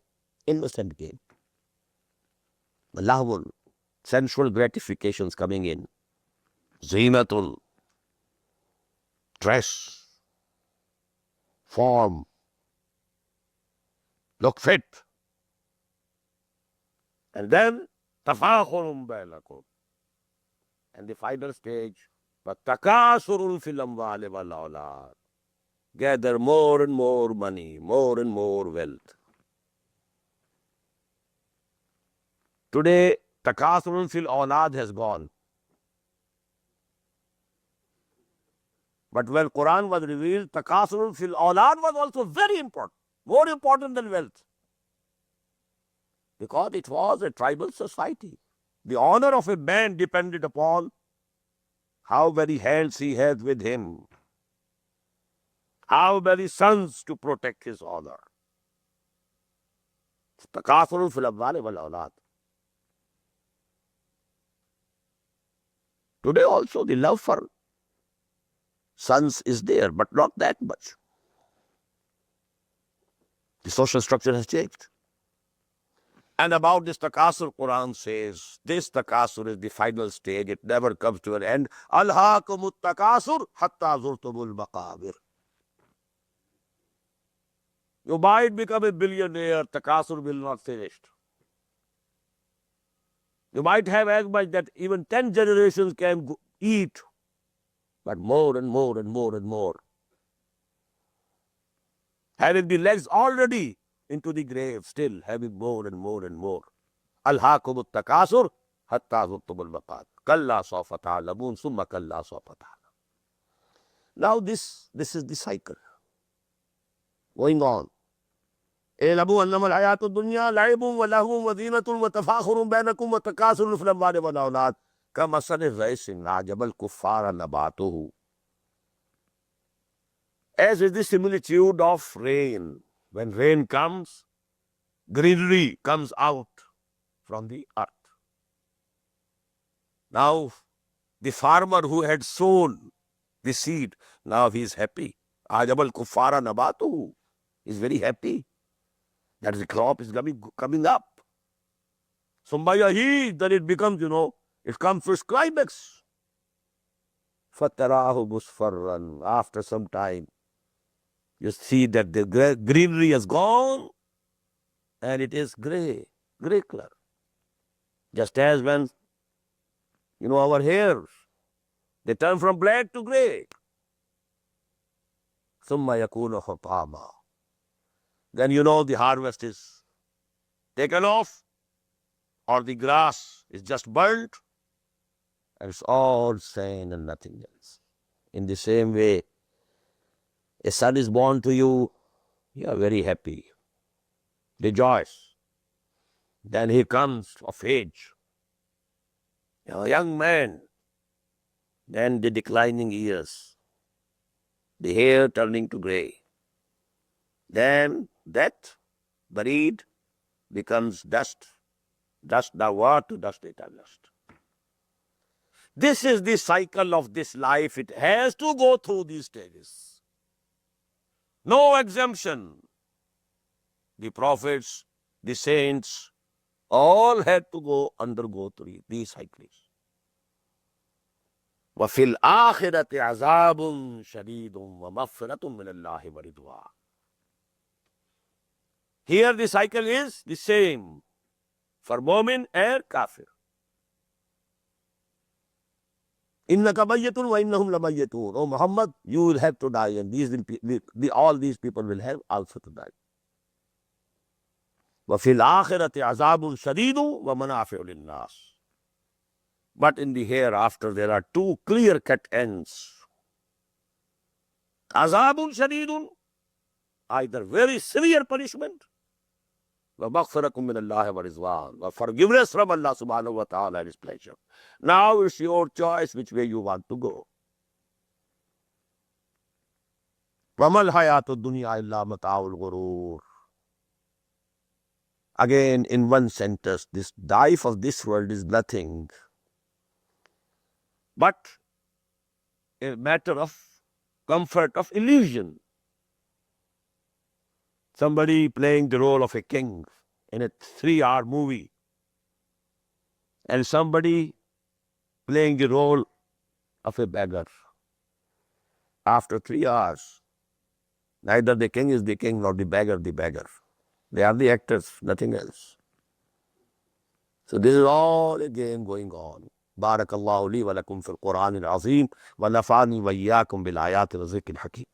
innocent game. Lahwun, sensual gratifications coming in. Zinatul, dress, form, look fit. And then tafakhurun bainakum. And the final stage, takasurun fil amwali wal awlad. Gather more and more money, more and more wealth. Today, takasurun fil awlad has gone. But when Quran was revealed, takasurun fil awlad was also very important, more important than wealth. Because it was a tribal society. The honor of a man depended upon how many hands he had with him, how many sons to protect his honor. Takasurun fil amwali wal awlad. Today also the love for sons is there, but not that much. The social structure has changed. And about this takasur, Quran says, this takasur is the final stage. It never comes to an end. Alhaakumut takasur hatta zurtumul maqabir. You might become a billionaire, takasur will not finish. You might have as much that even 10 generations can eat, but more and more and more and more. Having the legs already into the grave, still having more and more and more. Alhaakumut takasur hatta zurtumul maqabir. Kalla sawfa ta'lamun summa kalla sawfa ta'lamun. Now this is the cycle going on. اعلموا انما الحياة الدنيا لعب ولهو وزينة وتفاخر بينكم وتكاثر في الاموال والاولاد كمثل غيث اعجب الكفار نباته. As is the similitude of rain. When rain comes, greenery comes out from the earth. Now, the farmer who had sown the seed, now he is happy. Ajabal kuffara nabatuhu. He is very happy that the crop is coming up. Sumbayahi, then it becomes, it comes to its climax. Fatarahu musfarran. After some time, you see that the greenery has gone and it is gray color. Just as when, our hairs, they turn from black to gray. Summa yakunu hutama. Then the harvest is taken off, or the grass is just burnt, and it's all sand and nothing else. In the same way, a son is born to you, you are very happy, rejoice. Then he comes of age, a young man, then the declining years, the hair turning to gray. Then death, buried, becomes dust. Dust thou art, to dust returnest. This is the cycle of this life. It has to go through these stages. No exemption. The prophets, the saints, all had to undergo these cycles. وَفِي الْآخِرَةِ عَذَابٌ شَدِيدٌ وَمَغْفِرَةٌ مِّنَ اللَّهِ وَرِضْوَانٌ. Here the cycle is the same for mu'min and kafir. Innaka mayyatun wa innahum lamayyatun. Oh Muhammad, you will have to die, and all these people will have also to die. وَفِي الْآخِرَةِ عَذَابٌ شَدِيدٌ وَمَنَافِعُ لِلنَّاسِ. But in the hereafter, there are two clear-cut ends. Azabun shadidun, either very severe punishment, وَمَغْفِرَةٌ مِّنَ اللَّهِ وَرِضْوَانٌ, forgiveness from Allah subhanahu wa ta'ala and His pleasure. Now it's your choice which way you want to go. وَمَا الْحَيَاةُ الدُّنْيَا إِلَّا مَتَاعُ الْغُرُورِ. Again, in one sentence, this life of this world is nothing but a matter of comfort of illusion. Somebody playing the role of a king in a 3-hour movie, and somebody playing the role of a beggar. After 3 hours, neither the king is the king nor the beggar the beggar. They are the actors, nothing else. So this is all a game going on. بارك الله لي ولكم في القرآن العظيم ونفعني وإياكم بالآيات والذكر الحكيم.